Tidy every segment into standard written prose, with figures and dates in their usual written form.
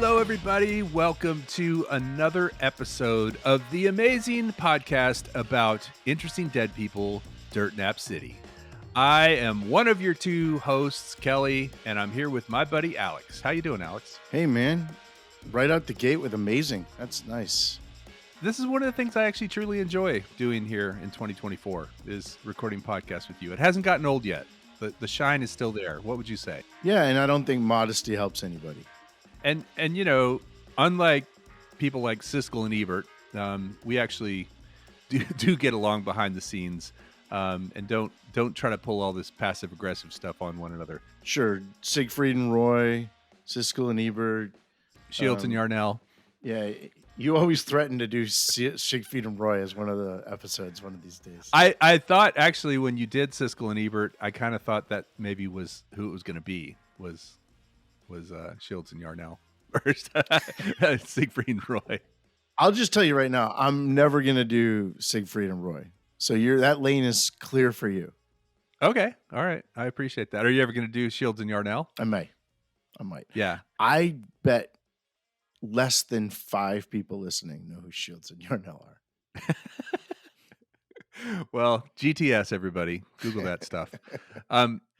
Hello, everybody. Welcome to another episode of the amazing podcast about interesting dead people, Dirt Nap City. I am one of your two hosts, Kelly, and I'm here with my buddy Alex. How you doing, Alex? Hey, man. Right out the gate with amazing. That's nice. This is one of the things I actually truly enjoy doing here in 2024 is recording podcasts with you. It hasn't gotten old yet. The shine is still there. What would you say? Yeah, and I don't think modesty helps anybody. And you know, unlike people like Siskel and Ebert, we actually do get along behind the scenes, and don't try to pull all this passive aggressive stuff on one another. Sure, Siegfried and Roy, Siskel and Ebert, Shields and Yarnell. Yeah, you always threaten to do Siegfried and Roy as one of the episodes one of these days. I thought actually when you did Siskel and Ebert, I kind of thought that maybe was who it was going to be was Shields and Yarnell first. Siegfried and Roy. I'll just tell you right now, I'm never going to do Siegfried and Roy. So that lane is clear for you. Okay. All right. I appreciate that. Are you ever going to do Shields and Yarnell? I might. Yeah. I bet less than 5 people listening know who Shields and Yarnell are. Well, GTS, everybody. Google that stuff.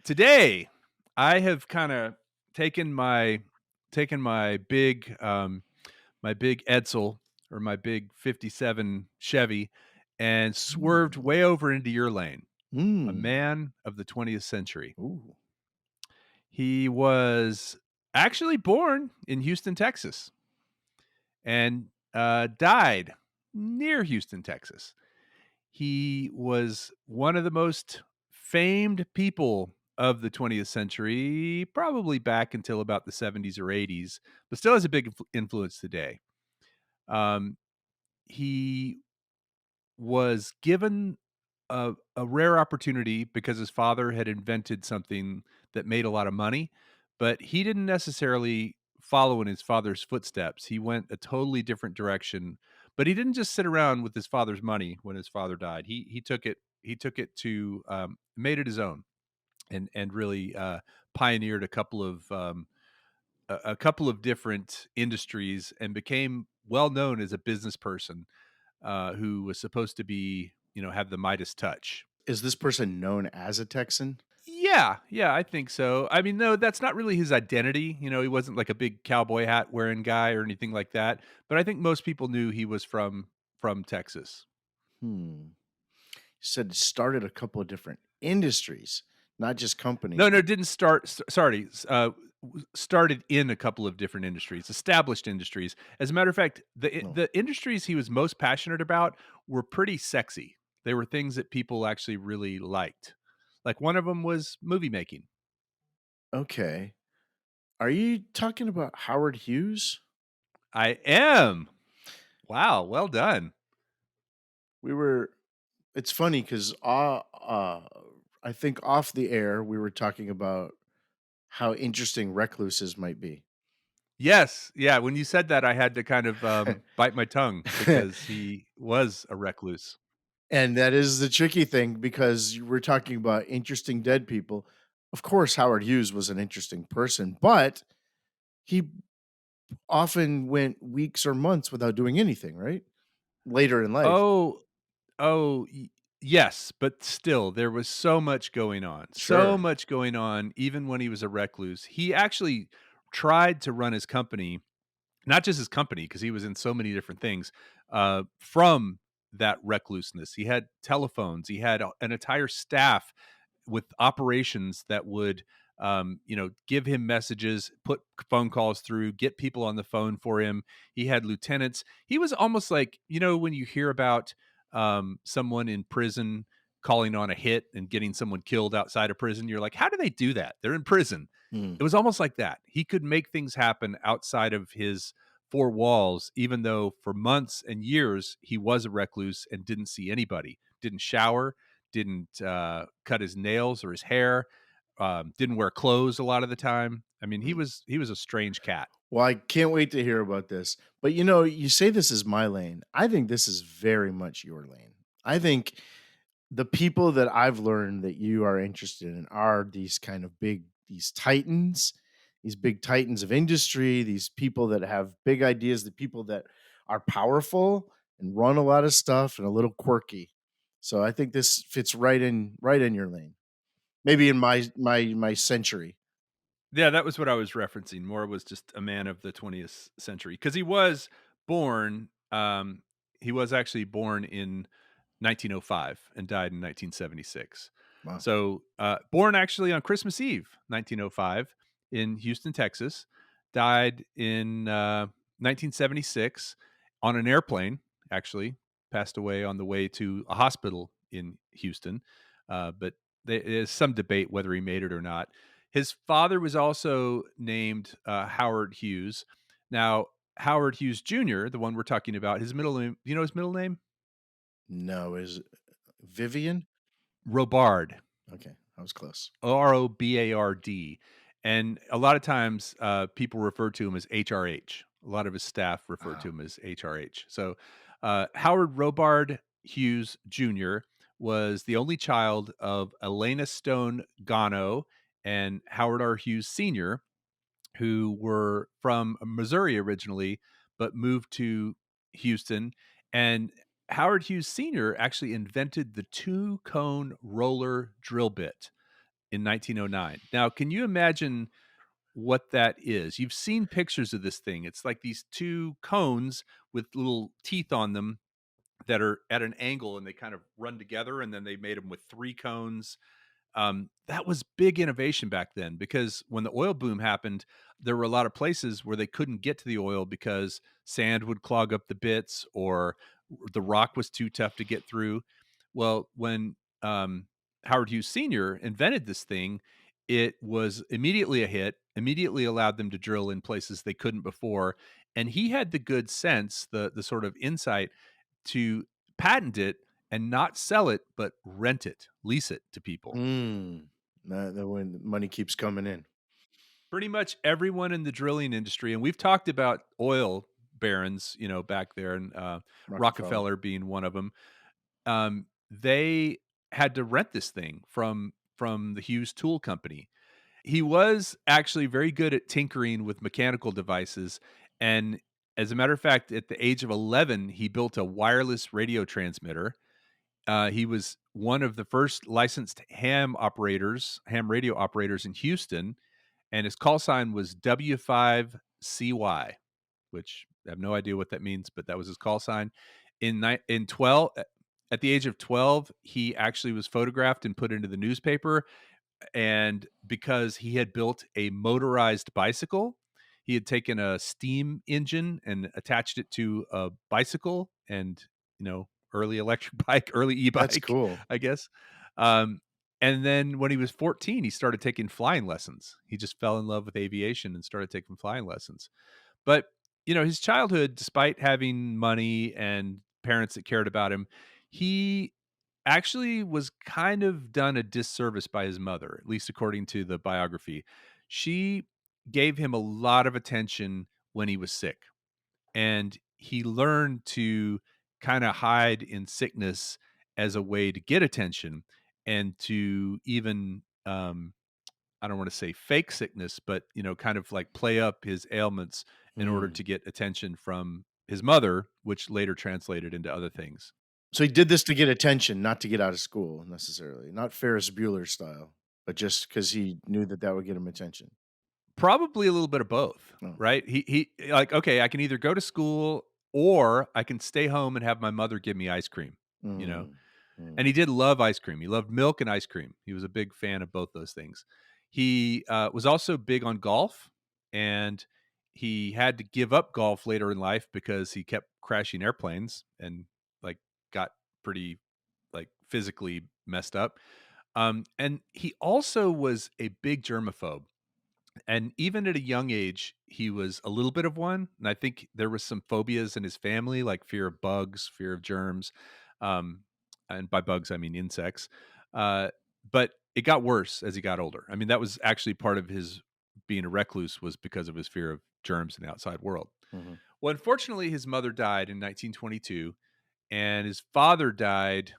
Today, I have kind of taken my big Edsel or my big 57 Chevy and swerved way over into your lane. A man of the 20th century. Ooh. He was actually born in Houston, Texas, and died near Houston, Texas. He was one of the most famed people of the 20th century, probably back until about the 70s or 80s, but still has a big influence today. He was given a rare opportunity because his father had invented something that made a lot of money, but he didn't necessarily follow in his father's footsteps. He went a totally different direction, but he didn't just sit around with his father's money when his father died. He took it to made it his own, and really pioneered a couple of different industries and became well known as a business person who was supposed to be, have the Midas touch. Is this person known as a Texan? Yeah, I think so. I mean, no, that's not really his identity. He wasn't like a big cowboy hat wearing guy or anything like that. But I think most people knew he was from Texas. You said started a couple of different industries, not just companies. No, didn't start. Started in a couple of different industries, established industries. As a matter of fact, the industries he was most passionate about were pretty sexy. They were things that people actually really liked. Like one of them was movie making. Okay. Are you talking about Howard Hughes? I am. Wow, well done. It's funny because I think off the air, we were talking about how interesting recluses might be. Yes. Yeah. When you said that, I had to kind of bite my tongue because he was a recluse. And that is the tricky thing because we're talking about interesting dead people. Of course, Howard Hughes was an interesting person, but he often went weeks or months without doing anything, right? Later in life. Yes, but still, there was so much going on. Sure. So much going on, even when he was a recluse. He actually tried to run his company, not just his company, because he was in so many different things, from that recluseness. He had telephones. He had an entire staff with operations that would give him messages, put phone calls through, get people on the phone for him. He had lieutenants. He was almost like, when you hear about someone in prison calling on a hit and getting someone killed outside of prison, you're like, how do they do that? They're in prison. It was almost like that. He could make things happen outside of his 4 walls, even though for months and years he was a recluse and didn't see anybody, didn't shower, didn't cut his nails or his hair, didn't wear clothes a lot of the time. I mean, he was a strange cat. Well, I can't wait to hear about this. But you say this is my lane. I think this is very much your lane. I think the people that I've learned that you are interested in are these kind of these titans, these big titans of industry, these people that have big ideas, the people that are powerful and run a lot of stuff and a little quirky. So I think this fits right in your lane. Maybe in my century. Yeah, that was what I was referencing. More was just a man of the 20th century because born, he was actually born in 1905 and died in 1976. Wow. So, born actually on Christmas Eve, 1905 in Houston, Texas, died in, 1976 on an airplane, actually, passed away on the way to a hospital in Houston, but there's some debate whether he made it or not. His father was also named, Howard Hughes. Now, Howard Hughes Jr., the one we're talking about, his middle name, do you know his middle name? No, is Vivian? Robard. Okay, I was close. Robard. And a lot of times, people refer to him as HRH. A lot of his staff refer to Wow. him as HRH. So, Howard Robard Hughes Jr. was the only child of Elena Stone Gano and Howard R. Hughes Sr., who were from Missouri originally, but moved to Houston. And Howard Hughes Sr. actually invented the two cone roller drill bit in 1909. Now, can you imagine what that is? You've seen pictures of this thing. It's like these two cones with little teeth on them that are at an angle and they kind of run together. And then they made them with three cones. That was big innovation back then because when the oil boom happened, there were a lot of places where they couldn't get to the oil because sand would clog up the bits or the rock was too tough to get through. Well, when Howard Hughes Sr. invented this thing, it was immediately a hit, immediately allowed them to drill in places they couldn't before. And he had the good sense, the sort of insight to patent it and not sell it, but rent it, lease it to people. Mm. That when the money keeps coming in. Pretty much everyone in the drilling industry, and we've talked about oil barons, back there, and Rockefeller. Rockefeller being one of them. They had to rent this thing from the Hughes Tool Company. He was actually very good at tinkering with mechanical devices, and as a matter of fact, at the age of 11, he built a wireless radio transmitter. He was one of the first licensed ham radio operators in Houston, and his call sign was W5CY, which I have no idea what that means, but that was his call sign. In 12 at the age of 12, he actually was photographed and put into the newspaper, and because he had built a motorized bicycle, he had taken a steam engine and attached it to a bicycle and, early electric bike, early That's e-bike, cool. I guess. Um, and then when he was 14, he started taking flying lessons. He just fell in love with aviation and started taking flying lessons. But, his childhood, despite having money and parents that cared about him, he actually was kind of done a disservice by his mother, at least according to the biography. She gave him a lot of attention when he was sick, and he learned to kind of hide in sickness as a way to get attention and to even I don't want to say fake sickness, but kind of like play up his ailments in order Mm. to get attention from his mother, which later translated into other things. So he did this to get attention, not to get out of school necessarily, not Ferris Bueller style, but just because he knew that that would get him attention. Probably a little bit of both, Oh. right? He like, okay, I can either go to school or I can stay home and have my mother give me ice cream, you know? Mm. Mm. And he did love ice cream. He loved milk and ice cream. He was a big fan of both those things. He, was also big on golf, and he had to give up golf later in life because he kept crashing airplanes and, like, got pretty, like, physically messed up. And he also was a big germaphobe. And even at a young age, he was a little bit of one, and I think there was some phobias in his family, like fear of bugs, fear of germs, um, and by bugs, I mean insects, uh, but it got worse as he got older. I mean, that was actually part of his being a recluse was because of his fear of germs in the outside world. Mhm. Well, unfortunately, his mother died in 1922, and his father died,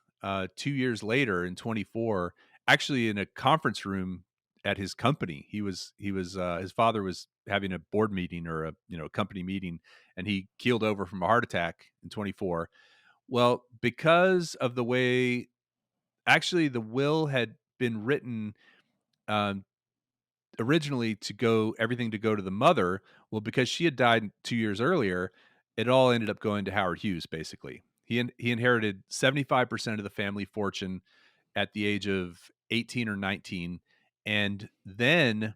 2 years later in '24, actually in a conference room at his company. His father was having a board meeting or a company meeting, and he keeled over from a heart attack in 24. Well, because of the way actually the will had been written, um, originally to go everything to go to the mother. Well, because she had died 2 years earlier, it all ended up going to Howard Hughes, basically. He inherited 75% of the family fortune at the age of 18 or 19, and then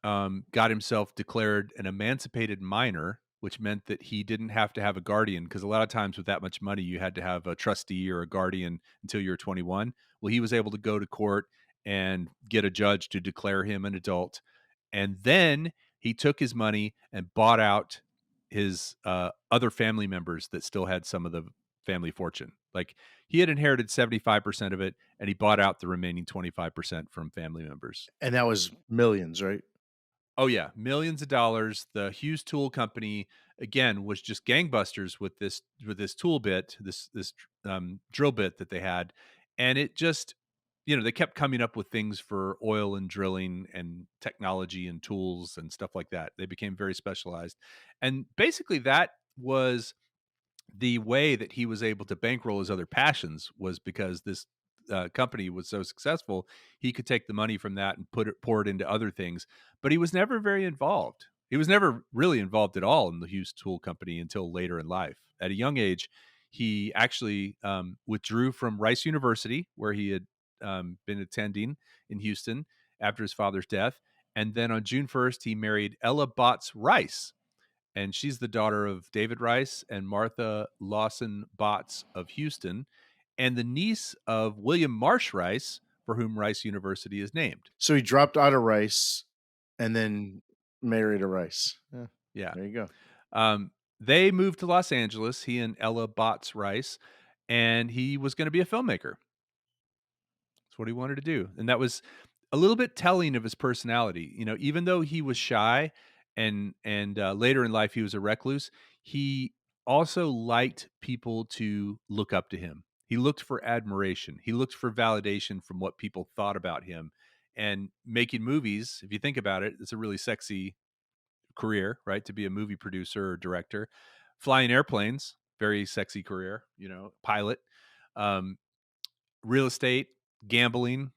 got himself declared an emancipated minor, which meant that he didn't have to have a guardian. Because a lot of times with that much money, you had to have a trustee or a guardian until you were 21. Well, he was able to go to court and get a judge to declare him an adult. And then he took his money and bought out his other family members that still had some of the family fortune. Like, he had inherited 75% of it, and he bought out the remaining 25% from family members. And that was millions, right? Oh, yeah, millions of dollars. The Hughes Tool Company, again, was just gangbusters with this tool bit, drill bit that they had, and it just they kept coming up with things for oil and drilling and technology and tools and stuff like that. They became very specialized, and basically that was the way that he was able to bankroll his other passions was because this company was so successful. He could take the money from that and pour it into other things, but he was never very involved. He was never really involved at all in the Hughes Tool Company until later in life. At a young age, he actually withdrew from Rice University, where he had been attending in Houston after his father's death. And then on June 1st, he married Ella Botts Rice, and she's the daughter of David Rice and Martha Lawson Botts of Houston, and the niece of William Marsh Rice, for whom Rice University is named. So he dropped out of Rice and then married a Rice. Yeah, Yeah. there you go. They moved to Los Angeles, he and Ella Botts Rice, and he was going to be a filmmaker. That's what he wanted to do, and that was a little bit telling of his personality. Even though he was shy and later in life he was a recluse, he also liked people to look up to him. He looked for admiration. He looked for validation from what people thought about him. And making movies, if you think about it, it's a really sexy career, right? To be a movie producer or director. Flying airplanes, very sexy career, pilot. Um, Real estate, gambling,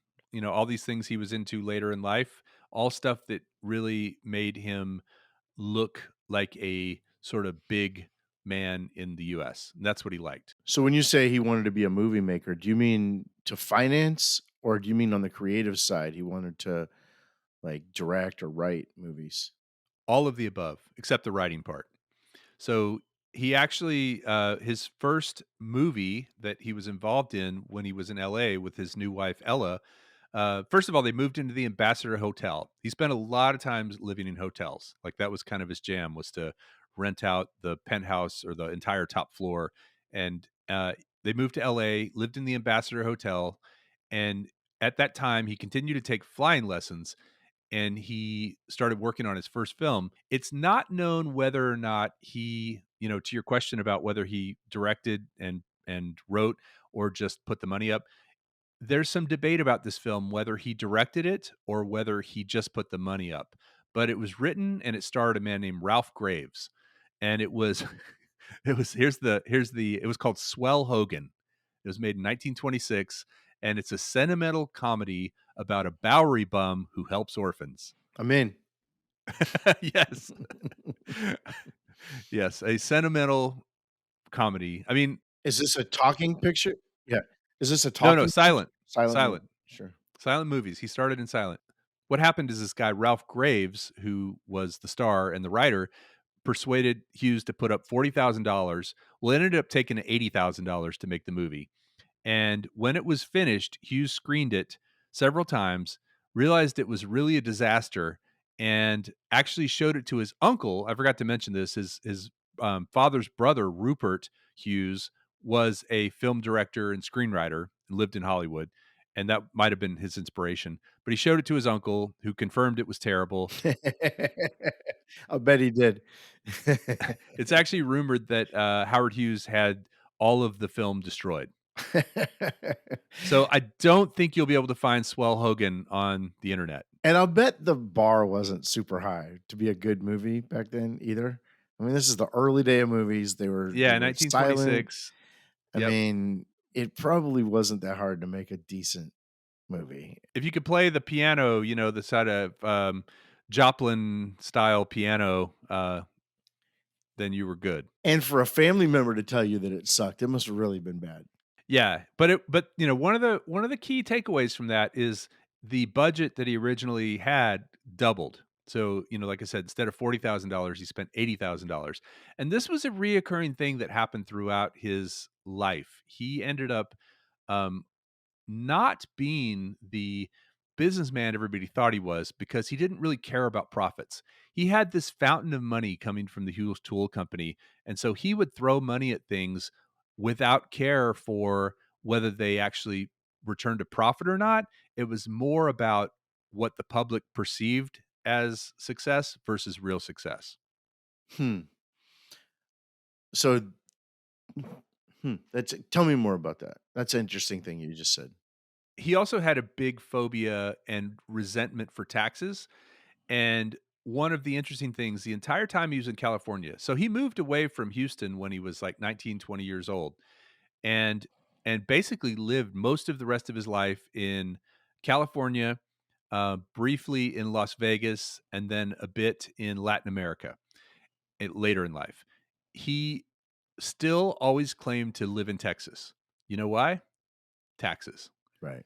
all these things he was into later in life, all stuff that really made him look like a sort of big man in the US. And that's what he liked. So when you say he wanted to be a movie maker, do you mean to finance or do you mean on the creative side he wanted to like direct or write movies? All of the above, except the writing part. So he actually, his first movie that he was involved in when he was in LA with his new wife, Ella, first of all, they moved into the Ambassador Hotel. He spent a lot of times living in hotels. Like, that was kind of his jam, was to rent out the penthouse or the entire top floor. And they moved to LA, lived in the Ambassador Hotel. And at that time, he continued to take flying lessons, and he started working on his first film. It's not known whether or not he, to your question about whether he directed and wrote or just put the money up, there's some debate about this film, whether he directed it or whether he just put the money up. But it was written and it starred a man named Ralph Graves. And it was it was here's the it was called Swell Hogan. It was made in 1926, and it's a sentimental comedy about a Bowery bum who helps orphans. I'm in. Yes. Yes, a sentimental comedy. I mean, Is this a talking picture? Yeah. Is this a no, no, talking picture? silent, Silent silent. movie. Sure. Silent movies. He started in silent. What happened is this guy, Ralph Graves, who was the star and the writer, persuaded Hughes to put up $40,000. Well, it ended up taking $80,000 to make the movie. And when it was finished, Hughes screened it several times, realized it was really a disaster, and actually showed it to his uncle. I forgot to mention this. His father's brother, Rupert Hughes, was a film director and screenwriter and lived in Hollywood. And that might have been his inspiration. But he showed it to his uncle, who confirmed it was terrible. I bet he did. It's actually rumored that Howard Hughes had all of the film destroyed. So I don't think you'll be able to find Swell Hogan on the internet. And I'll bet the bar wasn't super high to be a good movie back then either. I mean, this is the early day of movies. They Yeah, were silent. 1926. I Yep. mean, it probably wasn't that hard to make a decent movie. If you could play the piano, the sort of, Joplin style piano, then you were good. And for a family member to tell you that it sucked, it must have really been bad. Yeah, one of the key takeaways from that is the budget that he originally had doubled. So, like I said, instead of $40,000, he spent $80,000. And this was a reoccurring thing that happened throughout his life. He ended up, um, not being the businessman everybody thought he was because he didn't really care about profits. He had this fountain of money coming from the Hughes Tool Company, and so he would throw money at things without care for whether they actually returned a profit or not. It was more about what the public perceived as success versus real success. Hmm. So, that's tell me more about that. That's an interesting thing you just said. He also had a big phobia and resentment for taxes. And one of the interesting things, the entire time he was in California, so he moved away from Houston when he was like 19, 20 years old, and basically lived most of the rest of his life in California, briefly in Las Vegas, and then a bit in Latin America, later in life. He still always claimed to live in Texas. You know why? Taxes. Right.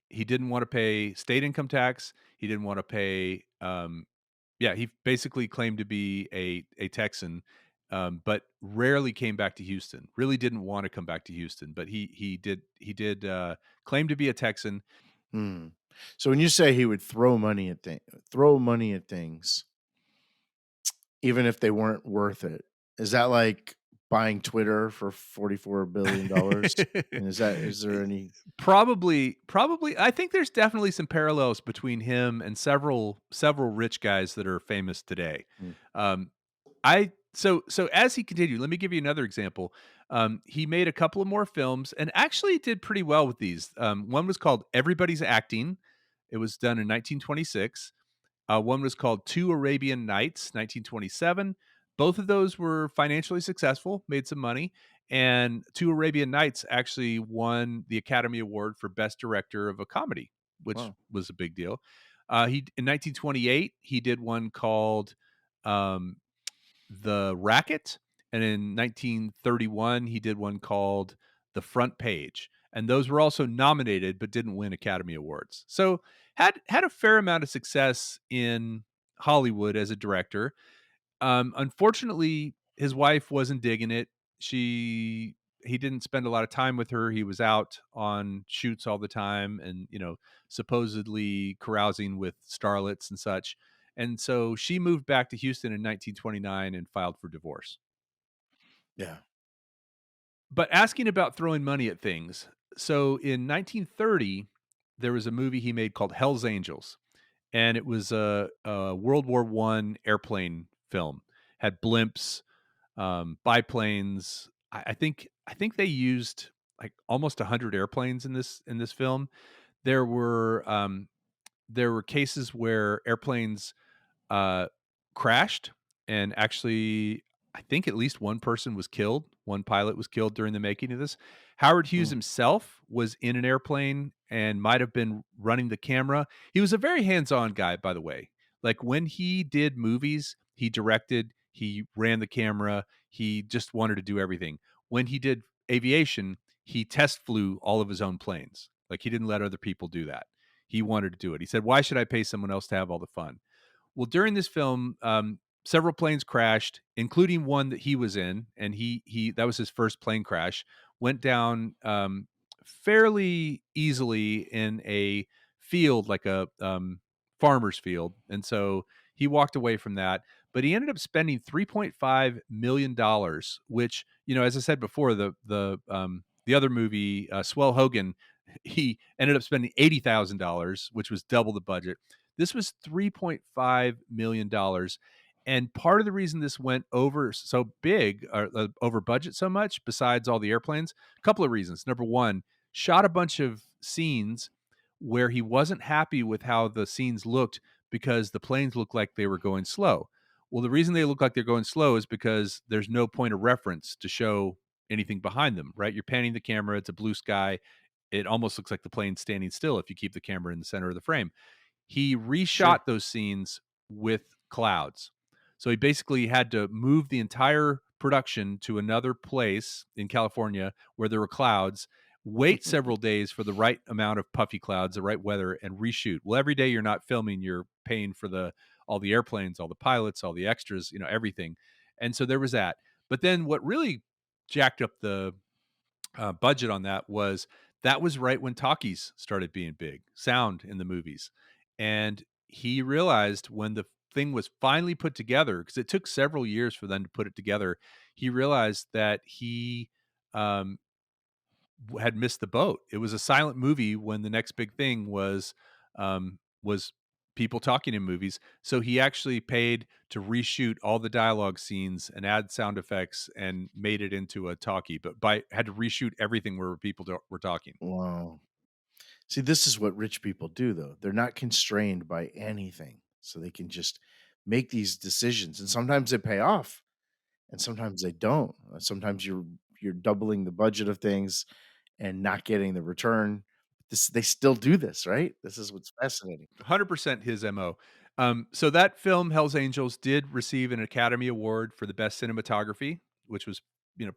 He didn't wanna pay state income tax. He didn't wanna pay, yeah, he basically claimed to be a Texan, but rarely came back to Houston. Really didn't wanna come back to Houston, but he did claim to be a Texan. Hmm. So when you say he would throw money at things, even if they weren't worth it, is that like buying Twitter for $44 billion? And is there any Probably, I think there's definitely some parallels between him and several rich guys that are famous today. mm, Um, so as he continued, let me give you another example. He made a couple of more films and actually did pretty well with these. One was called Everybody's Acting. It was done in 1926. One was called Two Arabian Nights, 1927. Both of those were financially successful, made some money, and Two Arabian Nights actually won the Academy Award for Best Director of a Comedy, which wow. was a big deal. He in 1928 he did one called um, The Racket, and in 1931 he did one called The Front Page, and those were also nominated but didn't win Academy Awards. So had a fair amount of success in Hollywood as a director. Unfortunately, his wife wasn't digging it. She He didn't spend a lot of time with her. He was out on shoots all the time and, supposedly carousing with starlets and such. And so she moved back to Houston in 1929 and filed for divorce. Yeah. But asking about throwing money at things. So in 1930, there was a movie he made called Hell's Angels, and it was a World War One airplane film. Had blimps, biplanes. I think they used like almost 100 airplanes in this film. There were um, there were cases where airplanes uh, crashed, and actually, I think at least one person was killed. One pilot was killed during the making of this. Howard Hughes Mm, himself was in an airplane and might have been running the camera. He was a very hands-on guy, by the way. Like when he did movies, he directed, he ran the camera, he just wanted to do everything. When he did aviation, he test flew all of his own planes. Like he didn't let other people do that. He wanted to do it. He said, "Why should I pay someone else to have all the fun?" Well, during this film, several planes crashed, including one that he was in, and he that was his first plane crash. Went down fairly easily in a field, like a farmer's field, and so he walked away from that. But he ended up spending $3.5 million, which, as I said before, the other movie, Swell Hogan, he ended up spending $80,000, which was double the budget. This was $3.5 million. And part of the reason this went over so big, or over budget so much, besides all the airplanes, a couple of reasons. Number one, shot a bunch of scenes where he wasn't happy with how the scenes looked because the planes looked like they were going slow. Well, the reason they look like they're going slow is because there's no point of reference to show anything behind them, right? You're panning the camera, it's a blue sky. It almost looks like the plane's standing still if you keep the camera in the center of the frame. He reshot Sure. those scenes with clouds. So he basically had to move the entire production to another place in California where there were clouds, wait several days for the right amount of puffy clouds, the right weather, and reshoot. Well, every day you're not filming, you're paying for the all the airplanes, all the pilots, all the extras, everything. And so there was that. But then what really jacked up the budget on that was right when talkies started being big, sound in the movies. And he realized when the thing was finally put together, because it took several years for them to put it together, he realized that he um, had missed the boat. It was a silent movie when the next big thing was people talking in movies. So he actually paid to reshoot all the dialogue scenes and add sound effects and made it into a talkie. But by had to reshoot everything where were talking. Wow. See, this is what rich people do, though. They're not constrained by anything, so they can just make these decisions, and sometimes they pay off, and sometimes they don't. Sometimes you're doubling the budget of things and not getting the return. This they still do this, right? This is what's fascinating. 100% his MO. So that film, Hell's Angels, did receive an Academy Award for the best cinematography, which was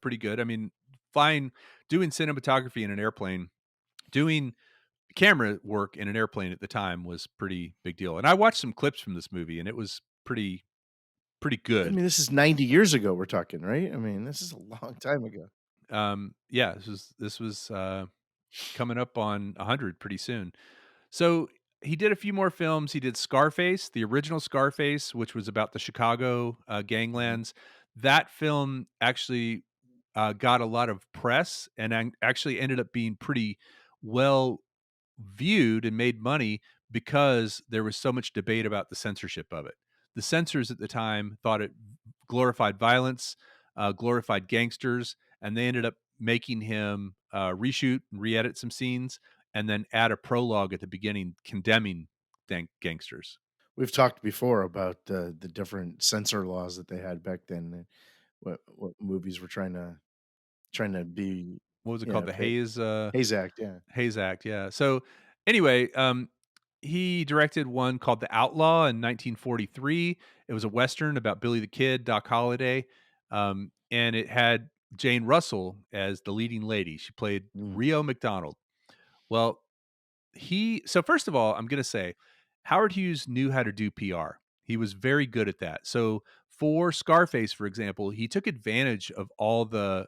pretty good. I mean, flying, doing cinematography in an airplane, doing camera work in an airplane at the time was pretty big deal. And I watched some clips from this movie, and it was pretty I good. mean, this is 90 years ago we're talking, right? I mean, this is a long time ago. Yeah, this was coming up on 100 pretty soon. So he did a few more films. He did Scarface, the original Scarface, which was about the Chicago Mhm. ganglands. That film actually got a lot of press and actually ended up being pretty well viewed and made money because there was so much debate about the censorship of it. The censors at the time thought it glorified violence, glorified gangsters, and they ended up making him reshoot and re-edit some scenes and then add a prologue at the beginning condemning gangsters. We've talked before about the different censor laws that they had back then, and what movies were trying to be, What was it you called? know, The pay Hayes Act, yeah. Hayes Act, yeah. So anyway, he directed one called The Outlaw in 1943. It was a western about Billy the Kid, Doc Holliday, and it had Jane Russell as the leading lady. She played Mm. Rio McDonald. Well, so first of all, I'm gonna say Howard Hughes knew how to do PR. He was very good at that. So for Scarface, for example, he took advantage of all the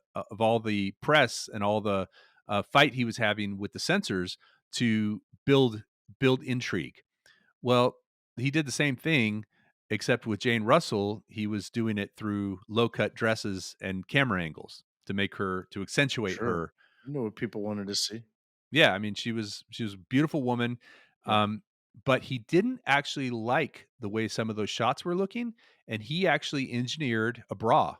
press and all the fight he was having with the censors to build intrigue. Well, he did the same thing, except with Jane Russell, he was doing it through low cut dresses and camera angles to accentuate Sure. her. You know what people wanted to see. Yeah, I mean, she was a beautiful woman, Yeah. um, but he didn't actually like the way some of those shots were looking, and he actually engineered a bra,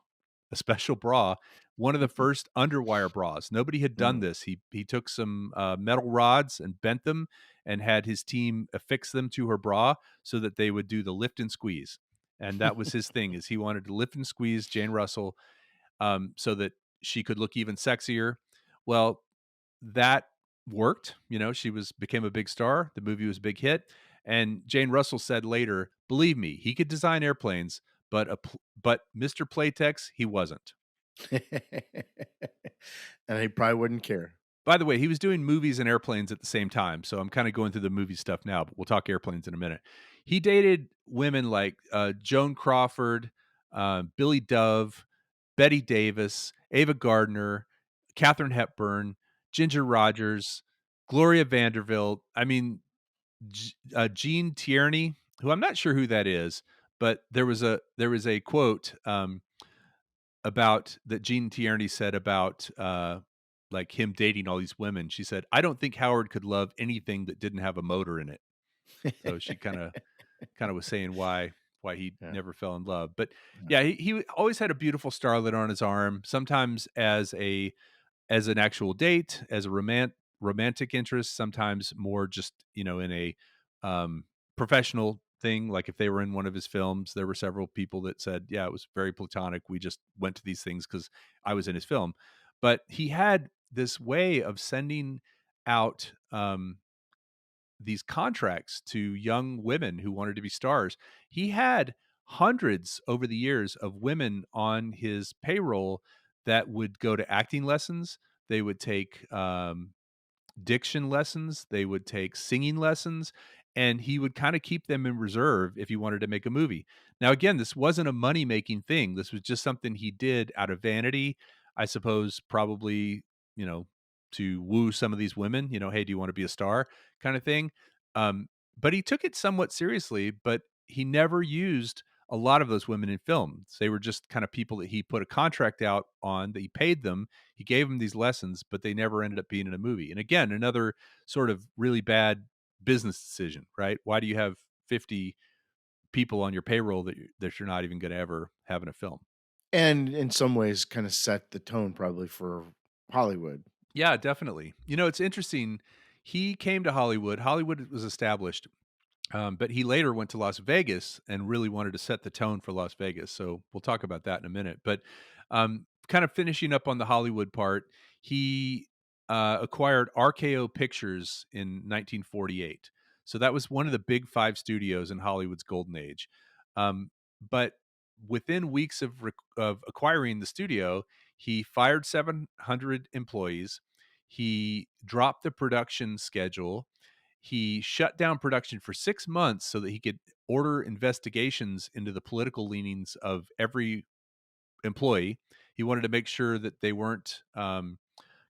a special bra, one of the first underwire bras. Nobody had done Mm. this. He took some, metal rods and bent them and had his team affix them to her bra so that they would do the lift and squeeze, and that was his thing, is he wanted to lift and squeeze Jane Russell, so that she could look even sexier. Well, that worked. She became a big star. The movie was a big hit. And Jane Russell said later, "Believe me, he could design airplanes, but Mr. Playtex, he wasn't." And he probably wouldn't care. By the way, he was doing movies and airplanes at the same time, so I'm kinda going through the movie stuff now, but we'll talk airplanes in a minute. He dated women like, Joan Crawford, Billy Dove, Betty Davis, Ava Gardner, Katharine Hepburn, Ginger Rogers, Gloria Vanderbilt. I mean, Jean Tierney, who I'm not sure who that is, but there was a quote, about that Jean Tierney said about, like, him dating all these women. She said, "I don't think Howard could love anything that didn't have a motor in it." So she kinda was saying why he Yeah, never fell in love. But yeah. yeah, he always had a beautiful starlet on his arm, sometimes as an actual date, as a romantic interest, sometimes more just, in a, um, professional thing, like if they were in one of his films, there were several people that said, "Yeah, it was very platonic, we just went to these things because I was in his film." But he had this way of sending out, these contracts to young women who wanted to be stars. He had hundreds over the years of women on his payroll that would go to acting lessons. They would take diction lessons, they would take singing lessons, and he would kind of keep them in reserve if he wanted to make a movie. Now, again, this wasn't a money making thing. This was just something he did out of vanity, I suppose, probably, you know, to woo some of these women, hey, do you want to be a star kind of thing. But he took it somewhat seriously, but he never used a lot of those women in films. They were just kind of people that he put a contract out on, that he paid them, he gave them these lessons, but they never ended up being in a movie. And again, another sort of really bad business decision, right? Why do you have 50 people on your payroll that you're not even going to ever have in a film? And in some ways kinda set the tone probably for Hollywood. Yeah, definitely. It's interesting. He came to Hollywood. Hollywood was established. But he later went to Las Vegas and really wanted to set the tone for Las Vegas. So we'll talk about that in a minute. But kind of finishing up on the Hollywood part, he acquired RKO Pictures in 1948. So that was one of the big five studios in Hollywood's golden age. But within weeks of acquiring the studio, he fired 700 employees. He dropped the production schedule. He shut down production for 6 months so that he could order investigations into the political leanings of every employee. He wanted to make sure that they weren't,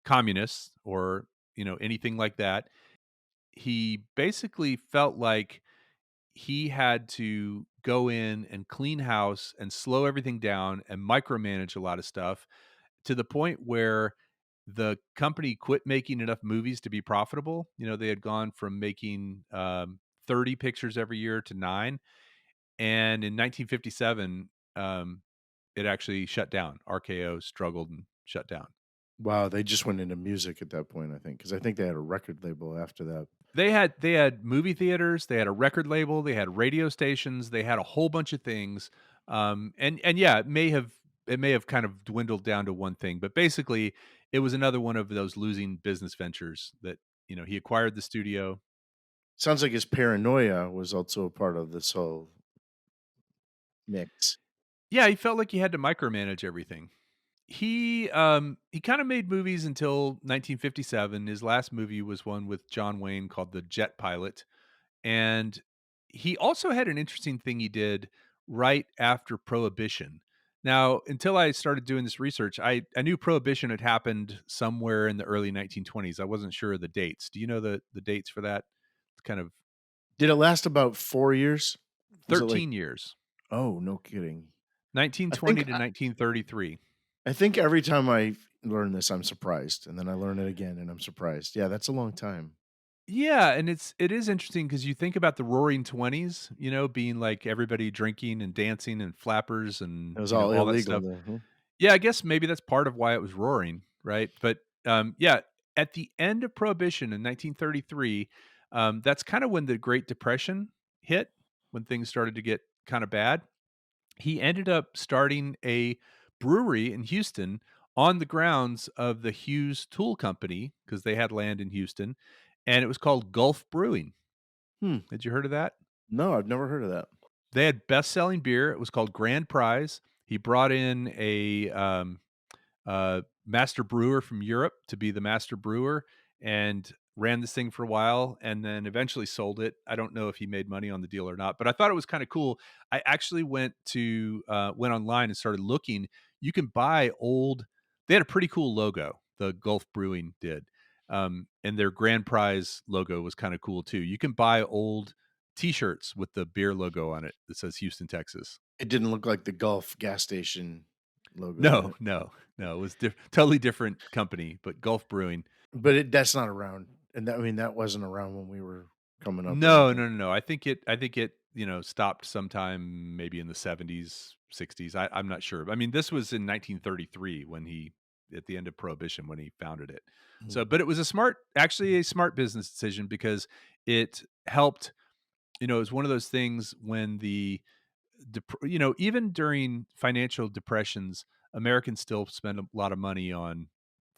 communists or, anything like that. He basically felt like he had to go in and clean house and slow everything down and micromanage a lot of stuff, to the point where the company quit making enough movies to be profitable. They had gone from making 30 pictures every year to 9. And in 1957, it actually shut down. RKO struggled and shut down. Wow, they just went into music at that point, I think, because I think they had a record label after that. They had movie theaters, they had a record label, they had radio stations, they had a whole bunch of things. And yeah, it may have kind of dwindled down to one thing, but basically it was another one of those losing business ventures that, he acquired the studio. Sounds like his paranoia was also a part of this whole mix. Yeah, he felt like he had to micromanage everything. He kind of made movies until 1957. His last movie was one with John Wayne called The Jet Pilot. And he also had an interesting thing he did right after Prohibition. Now, until I started doing this research, I knew Prohibition had happened somewhere in the early 1920s. I wasn't sure of the dates. Do you know the dates for that? Kind of Did it last about 4 years? Was it like 13 years. oh, no kidding. I 1920 think to 1933. I think every time I learn this, I'm surprised, and then I learn it again, and I'm surprised. Yeah, that's a long time. Yeah, and it is interesting because you think about the Roaring Twenties, being like everybody drinking and dancing and flappers and It was all all that illegal stuff. then, huh? Yeah, I guess maybe that's part of why it was roaring, right? But, yeah, at the end of Prohibition in 1933, that's kinda when the Great Depression hit, when things started to get kinda bad. He ended up starting a brewery in Houston on the grounds of the Hughes Tool Company, because they had land in Houston, and it was called Gulf Brewing. Hmm. Had you heard of that? No, I've never heard of that. They had best-selling beer, it was called Grand Prize. He brought in master brewer from Europe to be the master brewer, and ran this thing for a while and then eventually sold it. I don't know if he made money on the deal or not, but I thought it was kind of cool. I actually went online and started looking. You can buy old They had a pretty cool logo, the Gulf Brewing did. And their grand prize logo was kind of cool too. You can buy old t-shirts with the beer logo on it that says Houston, Texas. It didn't look like the Gulf gas station logo, did No, it? no, no. It was totally different company, but Gulf Brewing. But that's not around, and that I mean, that wasn't around when we were coming up or No, anything. no, no, no. I think it stopped sometime maybe in the 70s, 60s. I'm not sure. I mean, this was in 1933 when he at the end of Prohibition when he founded it. So, Mm. but it was actually a smart business decision because it helped. It was one of those things when even during financial depressions, Americans still spend a lot of money on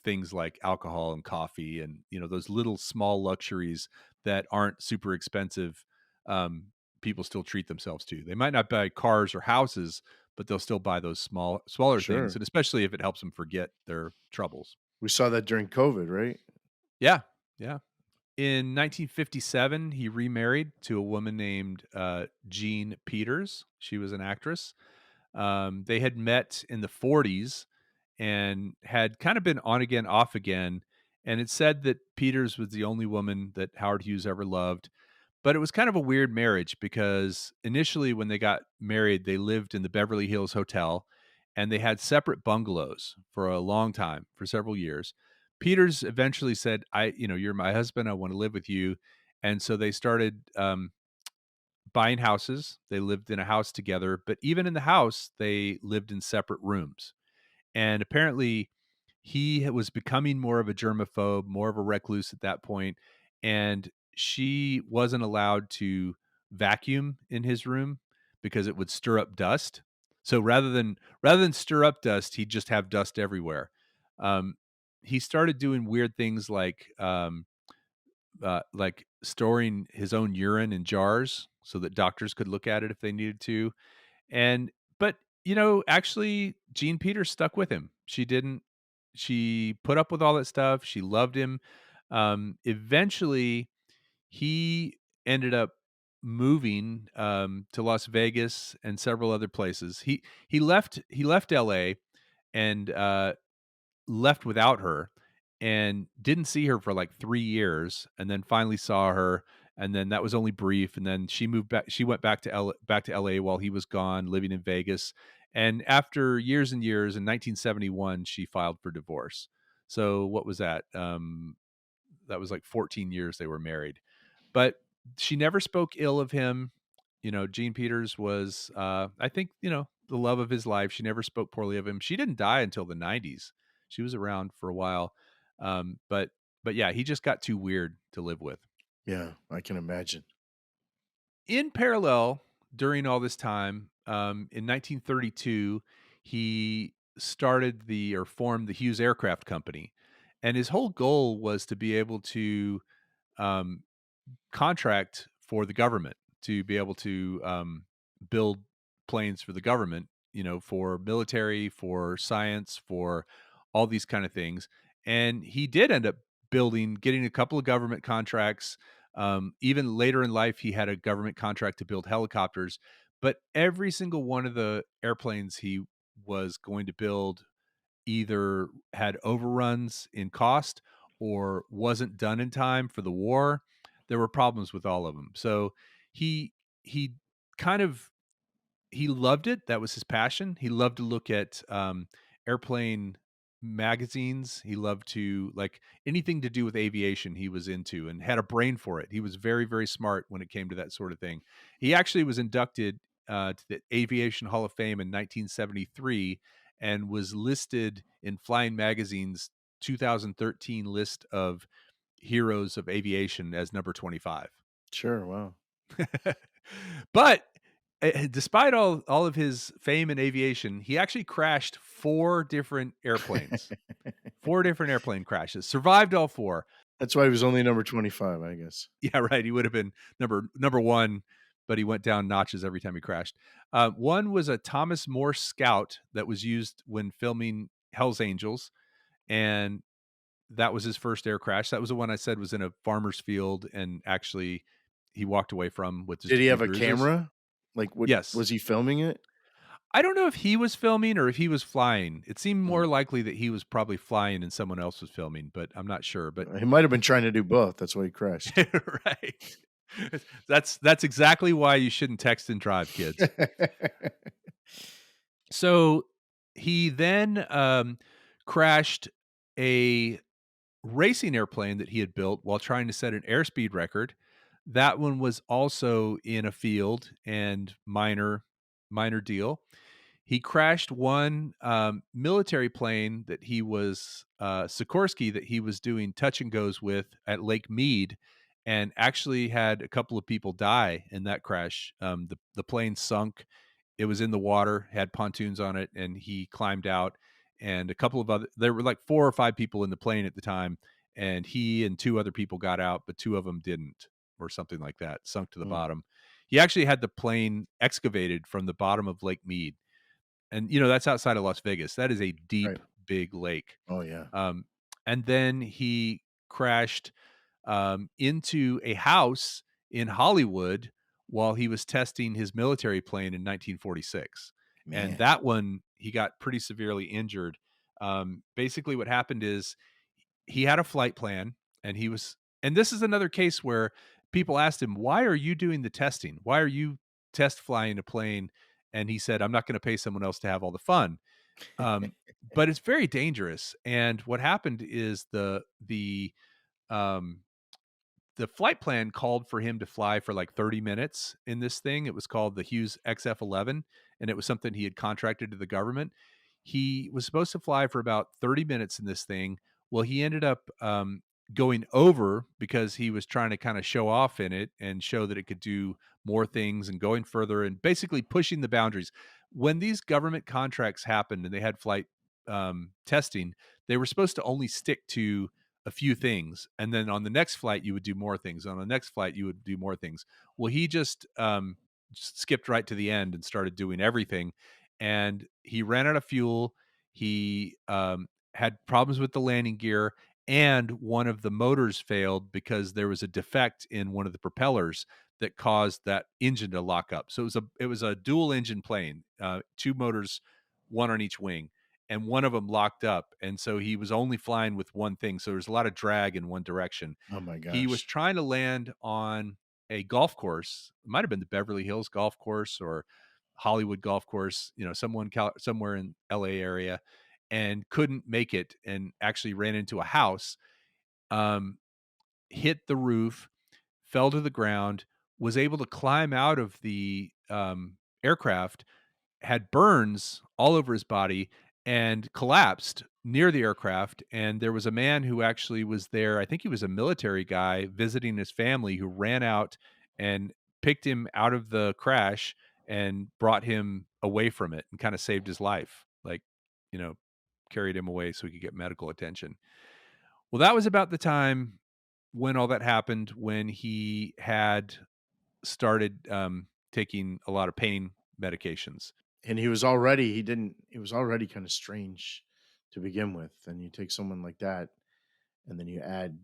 things like alcohol and coffee and, those little small luxuries that aren't super expensive. Um, People still treat themselves to. They might not buy cars or houses, but they'll still buy those smaller things. Sure. And especially if it helps them forget their troubles. We saw that during COVID, right? Yeah. Yeah. In 1957, he remarried to a woman named Jean Peters. She was an actress. They had met in the 40s and had kind of been on again, off again. And it said that Peters was the only woman that Howard Hughes ever loved. But it was kind of a weird marriage because initially, when they got married, they lived in the Beverly Hills Hotel and they had separate bungalows for a long time, for several years. Peters eventually said, you're my husband. I want to live with you. And so they started buying houses. They lived in a house together, but even in the house, they lived in separate rooms. And apparently, was becoming more of a germaphobe, more of a recluse at that point, and she wasn't allowed to vacuum in his room because it would stir up dust. So rather than stir up dust, he'd just have dust everywhere. Um, he started doing weird things like storing his own urine in jars so that doctors could look at it if they needed to. And but actually, Jean Peters stuck with him. She didn't. She put up with all that stuff. She loved him. Eventually, he ended up moving to Las Vegas and several other places. He left L.A. and left without her and didn't see her for like 3 years and then finally saw her, and then that was only brief, and then she went back to LA while he was gone, living in Vegas, and after years and years, in 1971, she filed for divorce. So what was that? That was like 14 years they were married. But she never spoke ill of him. Jean Peters was, I think, the love of his life. She never spoke poorly of him. She didn't die until the 90s. She was around for a while. But yeah, he just got too weird to live with. Yeah, I can imagine. In parallel, during all this time, in 1932, he formed the Hughes Aircraft Company. And his whole goal was to be able to um, contract for the government, to be able to build planes for the government, for military, for science, for all these kind of things. And he did end up getting a couple of government contracts. Even later in life, he had a government contract to build helicopters. But every single one of the airplanes he was going to build either had overruns in cost or wasn't done in time for the war. There were problems with all of them. So he he kind of he loved it. That was his passion. He loved to look at airplane magazines. He loved to like anything to do with aviation he was into and had a brain for it. He was very, very smart when it came to that sort of thing. He actually was inducted to the Aviation Hall of Fame in 1973 and was listed in Flying Magazine's 2013 list of heroes of aviation as number 25. Sure, wow. But despite all of his fame in aviation, he actually crashed 4 different airplanes. 4 different airplane crashes. Survived all 4. That's why he was only number 25, I guess. Yeah, right. He would have been number 1, but he went down notches every time he crashed. One was a Thomas Morse Scout that was used when filming Hell's Angels, and that was his first air crash. That was the one I said was in a farmer's field, and actually he walked away from with just Did a he few have a bruises. camera? Like, what Yes. was he filming it? I don't know if he was filming or if he was flying. It seemed more Mm. likely that he was probably flying and someone else was filming, but I'm not sure. But He might have been trying to do both, that's why he crashed. right. That's exactly why you shouldn't text and drive, kids. So he then crashed a racing airplane that he had built while trying to set an airspeed record. That one was also in a field and minor deal. He crashed one, military plane that he was, Sikorsky, that he was doing touch and goes with at Lake Mead, and actually had a couple of people die in that crash. The plane sunk. It was in the water, had pontoons on it, and he climbed out, and a couple of other there were, like, 4 or 5 people in the plane at the time, and he and 2 other people got out, but 2 of them didn't, or something like that, sunk to the Mm, bottom. He actually had the plane excavated from the bottom of Lake Mead, and, that's outside of Las Vegas. That is a deep, right. big lake. Oh, yeah. Um, and then he crashed, into a house in Hollywood while he was testing his military plane in 1946. And Man. that one, he got pretty severely injured. Basically, what happened is he had a flight plan, and and this is another case where people asked him, "Why are you doing the testing? Why are you test flying a plane?" And he said, "I'm not going to pay someone else to have all the fun." Um, but it's very dangerous. And what happened is um, the flight plan called for him to fly for like 30 minutes in this thing. It was called the Hughes XF-11, and it was something he had contracted to the government. He was supposed to fly for about 30 minutes in this thing. Well, he ended up going over because he was trying to kind of show off in it and show that it could do more things and going further and basically pushing the boundaries. When these government contracts happened and they had flight testing, they were supposed to only stick to a few things, and then on the next flight you would do more things, on the next flight you would do more things. Well, he just skipped right to the end and started doing everything, and he ran out of fuel. He had problems with the landing gear, and one of the motors failed because there was a defect in one of the propellers that caused that engine to lock up. So it was a dual engine plane, two motors, one on each wing, and one of them locked up, and so he was only flying with one thing, so there's a lot of drag in one direction. Oh my He was gosh. trying to land on a golf course. It might have been the Beverly Hills golf course or Hollywood golf course, somewhere in LA area, and couldn't make it, and actually ran into a house, um, hit the roof, fell to the ground, was able to climb out of the, aircraft, had burns all over his body, and collapsed near the aircraft. And there was a man who actually was there. I think he was a military guy visiting his family, who ran out and picked him out of the crash and brought him away from it and kind of saved his life. Like, you know, carried him away so he could get medical attention. Well, that was about the time when all that happened, when he had started taking a lot of pain medications. And he was already kind of strange to begin with. And you take someone like that and then you add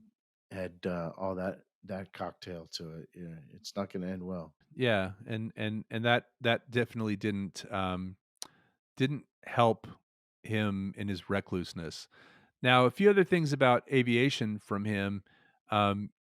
all that cocktail to it. Yeah, it's not going to end well. Yeah, and that definitely didn't help him in his recluseness. Now, a few other things about aviation from him.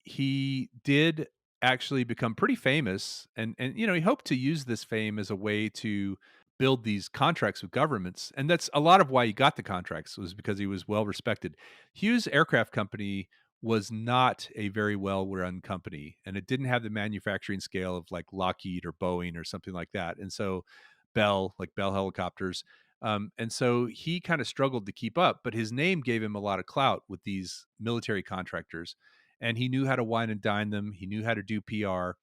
He did actually become pretty famous, and he hoped to use this fame as a way to build these contracts with governments, and that's a lot of why he got the contracts, was because he was well respected. Hughes Aircraft Company was not a very well run company, and it didn't have the manufacturing scale of like Lockheed or Boeing or something like that. And so Bell Helicopters, and so he kind of struggled to keep up, but his name gave him a lot of clout with these military contractors, and he knew how to wine and dine them. He knew how to do PR.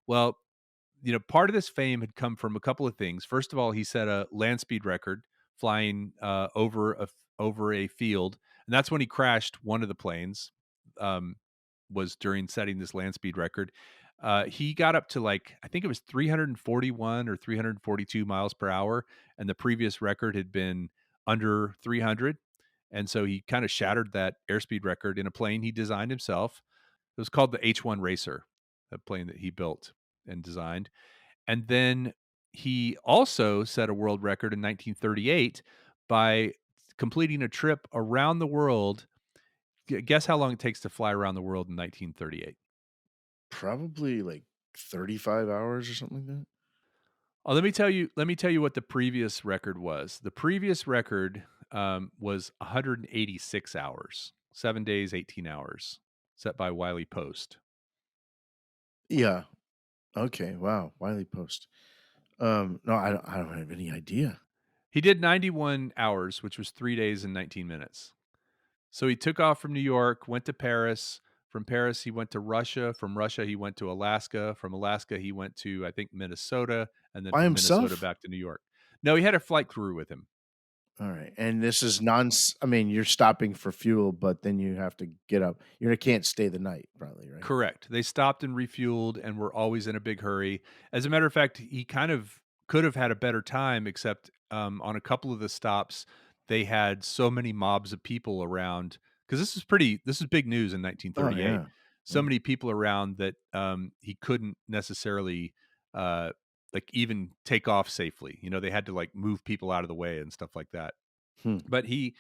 Well, part of this fame had come from a couple of things. First of all, he set a land speed record flying over a field, and that's when he crashed one of the planes. Um, was during setting this land speed record. He got up to, like, I think it was 341 or 342 miles per hour, and the previous record had been under 300. And so he kind of shattered that airspeed record in a plane he designed himself. It was called the H-1 Racer, a plane that he built and designed. And then he also set a world record in 1938 by completing a trip around the world. Guess how long it takes to fly around the world in 1938? Probably like 35 hours or something like that. Oh, let me tell you what the previous record was. The previous record, was 186 hours, 7 days, 18 hours, set by Wiley Post. Yeah. Okay. Wow. Wiley Post. No, I don't have any idea. He did 91 hours, which was 3 days and 19 minutes. So he took off from New York, went to Paris. From Paris, he went to Russia. From Russia, he went to Alaska. From Alaska, he went to, I think, Minnesota, and then By from Minnesota himself? back to New York. No, he had a flight crew with him. All right. And this is I mean, you're stopping for fuel, but then you have to get up. You can't stay the night, probably, right? Correct. They stopped and refueled and were always in a big hurry. As a matter of fact, he kind of could have had a better time, except on a couple of the stops, they had so many mobs of people around because this is big news in Oh 1938. yeah. So Yeah. many people around that he couldn't necessarily uh, like even take off safely. You know, they had to like move people out of the way and stuff like that. Hmm. But he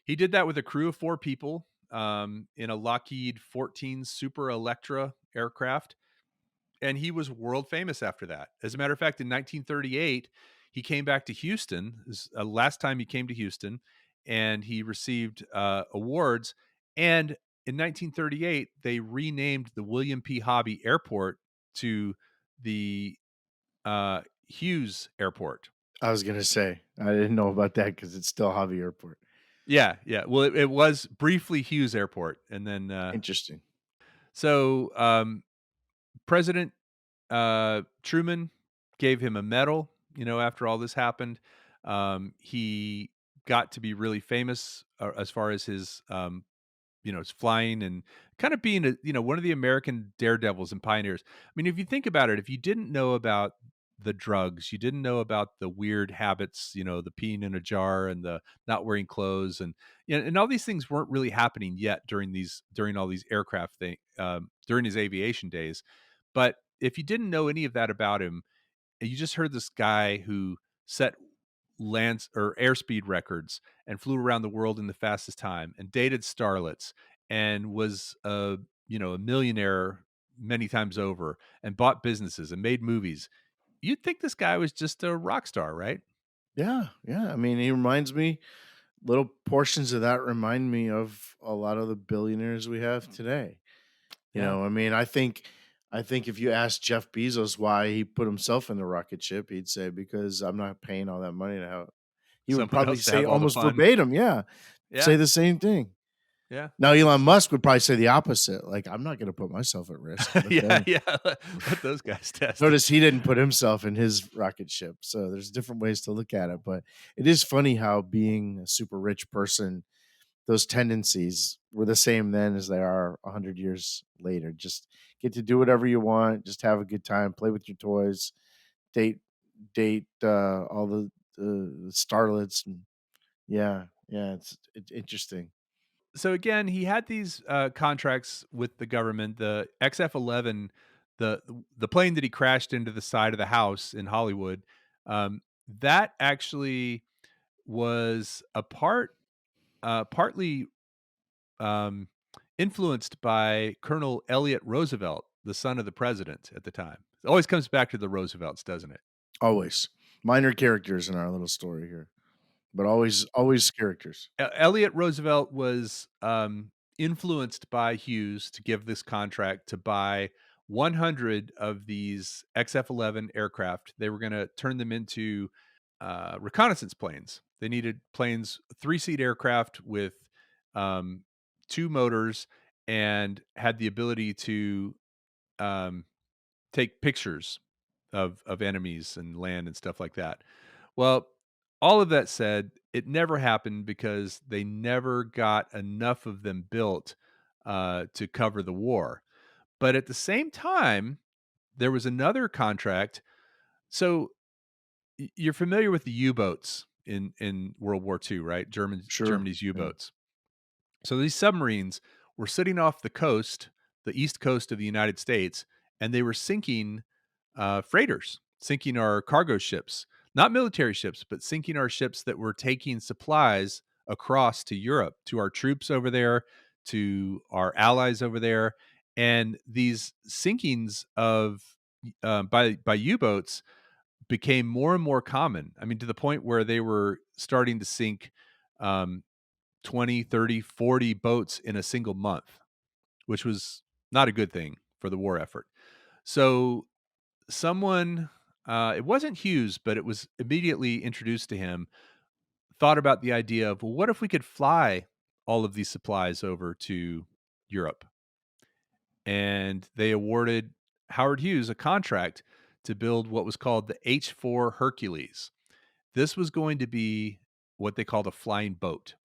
did that with a crew of 4 people, in a Lockheed 14 Super Electra aircraft, and he was world famous after that. As a matter of fact, in 1938, he came back to Houston. This last time he came to Houston, and he received, awards, and in 1938, they renamed the William P. Hobby Airport to the, Hughes Airport. I was gonna say I didn't know about that because it's still Hobby Airport. Yeah, yeah. Well, it was briefly Hughes Airport, and then, Interesting. so, President Truman gave him a medal, you know, after all this happened. He got to be really famous as far as his, you know, his flying and kind of being a, you know, one of the American daredevils and pioneers. I mean, if you think about it, if you didn't know about the drugs, you didn't know about the weird habits, you know, the peeing in a jar and the not wearing clothes, and you know, and all these things weren't really happening yet during all these aircraft thing during his aviation days. But if you didn't know any of that about him, and you just heard this guy who set lands or airspeed records and flew around the world in the fastest time and dated starlets and was a, you know, a millionaire many times over and bought businesses and made movies, you'd think this guy was just a rock star, right? Yeah, yeah. I mean, he reminds me little portions of that remind me of a lot of the billionaires we have today. Yeah. I mean, I think if you ask Jeff Bezos why he put himself in the rocket ship, he'd say, "Because I'm not paying all that money to have." He would Someone probably else to say have all the almost fun. verbatim, yeah, say Yeah. the same thing. Yeah. Now Elon Musk would probably say the opposite, like, "I'm not gonna put myself at risk." But Yeah. then Yeah. Let those guys test it. notice he didn't put himself in his rocket ship, so there's different ways to look at it, but it is funny how being a super rich person, those tendencies were the same then as they are 100 years later. Just get to do whatever you want, just have a good time, play with your toys, date all the starlets, and yeah, it's interesting. So again, he had these contracts with the government. The XF-11, the plane that he crashed into the side of the house in Hollywood, that actually was partly um, influenced by Colonel Elliot Roosevelt, the son of the president at the time. It always comes back to the Roosevelts, doesn't it? Always. Minor characters in our little story here, but always characters. Elliot Roosevelt was, influenced by Hughes to give this contract to buy 100 of these XF-11 aircraft. They were gonna turn them into, reconnaissance planes. They needed planes, three-seat aircraft with, um, 2 motors and had the ability to, um, take pictures of enemies and land and stuff like that. Well, all of that said, it never happened because they never got enough of them built to cover the war. But at the same time, there was another contract. So you're familiar with the U-boats in World War II, right? Sure. Germany's Yeah. U-boats. So these submarines were sitting off the coast, the east coast of the United States, and they were sinking freighters, sinking our cargo ships, not military ships, but sinking our ships that were taking supplies across to Europe, to our troops over there, to our allies over there. And these sinkings of by U-boats became more and more common. I mean, to the point where they were starting to sink um, 20, 30, 40 boats in a single month, which was not a good thing for the war effort. So someone, it wasn't Hughes, but it was immediately introduced to him, thought about the idea of, well, what if we could fly all of these supplies over to Europe? And they awarded Howard Hughes a contract to build what was called the H-4 Hercules. This was going to be what they called a flying boat,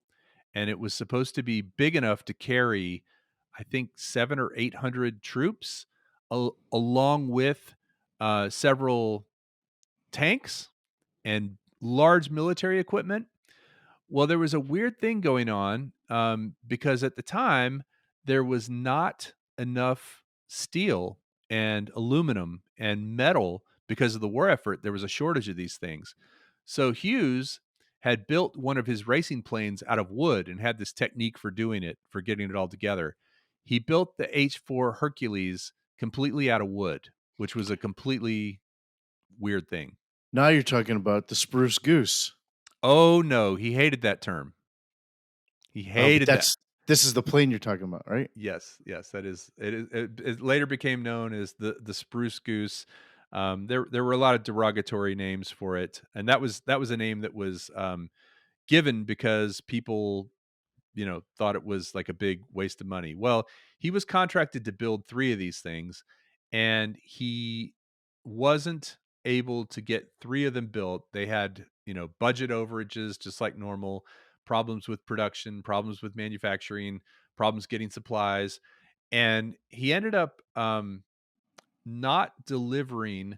and it was supposed to be big enough to carry, I think, 7 or 800 troops, along with, several tanks and large military equipment. Well, there was a weird thing going on, because at the time, there was not enough steel and aluminum and metal because of the war effort. There was a shortage of these things. So Hughes had built one of his racing planes out of wood and had this technique for doing it, for getting it all together. He built the H-4 Hercules completely out of wood, which was a completely weird thing. Now you're talking about the spruce goose. Oh, no, he hated that term. He But hated that. this is the plane you're talking about, right? Yes, yes, that is it later became known as the spruce goose. There were a lot of derogatory names for it, and that was a name that was, given because people, thought it was like a big waste of money. Well, he was contracted to build 3 of these things, and he wasn't able to get 3 of them built. They had, budget overages just like normal, problems with production, problems with manufacturing, problems getting supplies, and he ended up, not delivering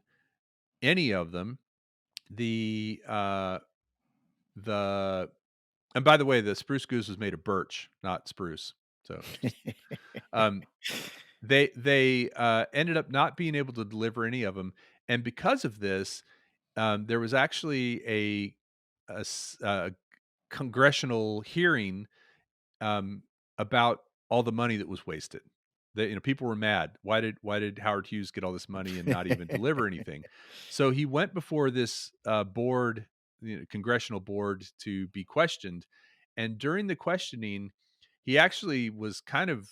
any of them. The, the and by the way, the spruce goose was made of birch, not spruce. So just um, they ended up not being able to deliver any of them, and because of this, there was actually a congressional hearing, um, about all the money that was wasted. People were mad. Why did Howard Hughes get all this money and not even deliver anything? So he went before this, board, congressional board, to be questioned, and during the questioning, he actually was kind of,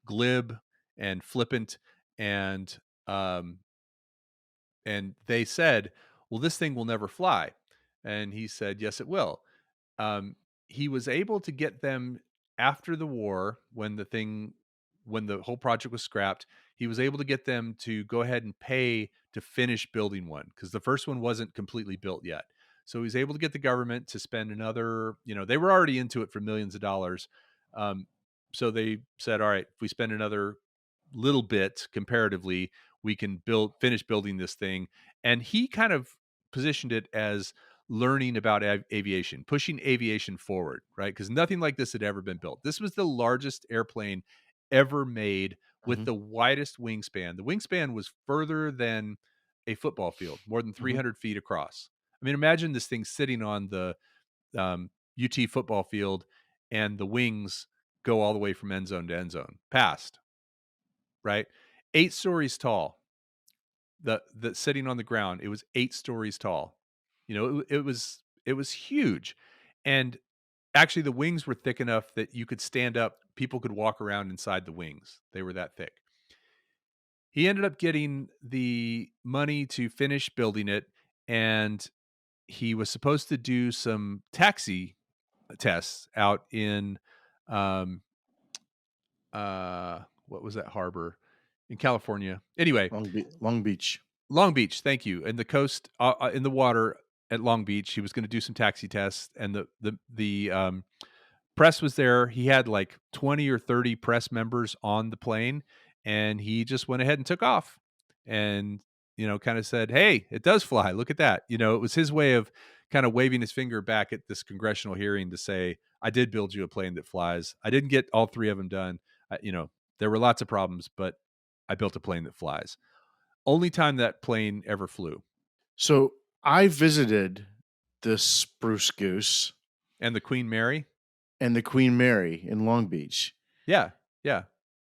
glib and flippant, and um, and they said, "Well, this thing will never fly," and he said, "Yes, it will." um, he was able to get them after the war, when the whole project was scrapped. He was able to get them to go ahead and pay to finish building one, because the first one wasn't completely built yet. So he was able to get the government to spend another, they were already into it for millions of dollars. Um, so they said, all right, if we spend another little bit comparatively, we can finish building this thing. And he kind of positioned it as learning about aviation, pushing aviation forward, right? Because nothing like this had ever been built. This was the largest airplane ever made, with Mhm, the widest wingspan. The wingspan was further than a football field, more than mhm. 300 feet across. I mean, imagine this thing sitting on the, UT football field, and the wings go all the way from end zone, past, right? 8 stories tall. The sitting on the ground, it was 8 stories tall. It was huge, and actually, the wings were thick enough that you could stand up. People could walk around inside the wings. They were that thick. He ended up getting the money to finish building it, and he was supposed to do some taxi tests out in, um, what was that harbor in California? Anyway, Long Beach. Long Beach, thank you. And the coast, in the water at Long Beach, he was gonna do some taxi tests, and the press was there. He had like 20 or 30 press members on the plane, and he just went ahead and took off, and, kinda said, "Hey, it does fly. Look at that." It was his way of kinda waving his finger back at this congressional hearing to say, "I did build you a plane that flies. I didn't get all 3 of them done. There were lots of problems, but I built a plane that flies." Only time that plane ever flew. So I visited the Spruce Goose And the Queen Mary? and the Queen Mary in Long Beach. Yeah, yeah.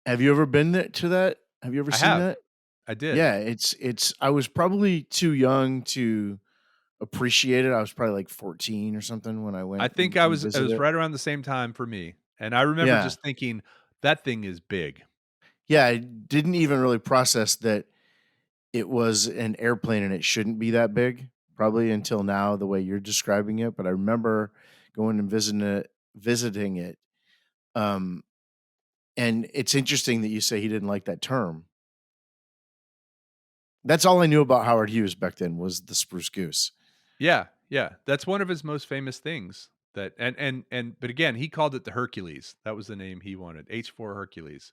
Have you ever been there to that? Have you ever I seen have. that? I did. Yeah, it's I was probably too young to appreciate it. I was probably like 14 or something when I I went think and it was visited it. right around the same time for me, and I remember Yeah. just thinking, "That thing is big." Yeah, I didn't even really process that it was an airplane and it shouldn't be that big, probably until now, the way you're describing it, but I remember going and visiting it, um, and it's interesting that you say he didn't like that term. That's all I knew about Howard Hughes back then was the spruce goose. Yeah, yeah, that's one of his most famous things that but again, he called it the Hercules. That was the name he wanted, H4 Hercules.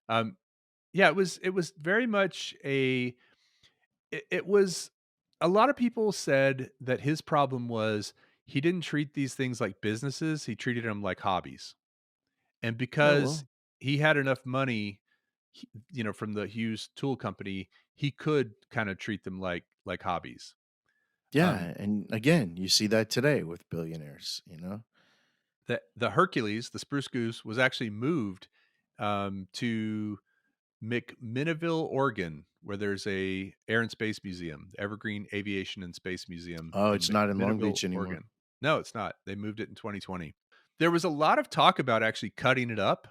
Um, yeah, it was very much it was a lot of people said that his problem was he didn't treat these things like businesses, he treated them like hobbies. And Oh, because well. he had enough money, from the Hughes Tool Company, he could kinda treat them like hobbies. Um, Yeah, and again, you see that today with billionaires, you know? the Hercules, the Spruce Goose, was actually moved, to McMinnville, Oregon, where there's a Air and Space Museum, the Evergreen Aviation and Space Museum Oh, in it's not in Long McMinnville, Beach anymore. Oregon. No, it's not. They moved it in 2020. There was a lot of talk about actually cutting it up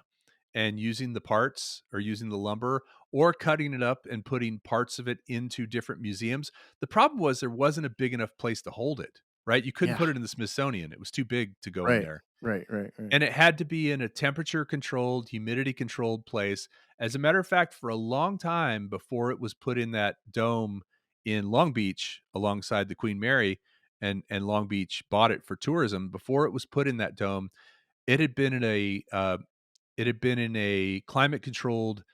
and using the parts or using the lumber or cutting it up and putting parts of it into different museums. The problem was there wasn't a big enough place to hold it, right? You couldn't Yeah, put it in the Smithsonian. It was too big to go in right, there. right. And it had to be in a temperature controlled, humidity controlled place. As a matter of fact, for a long time before it was put in that dome in Long Beach alongside the Queen Mary and Long Beach bought it for tourism, before it was put in that dome, it had been in a climate controlled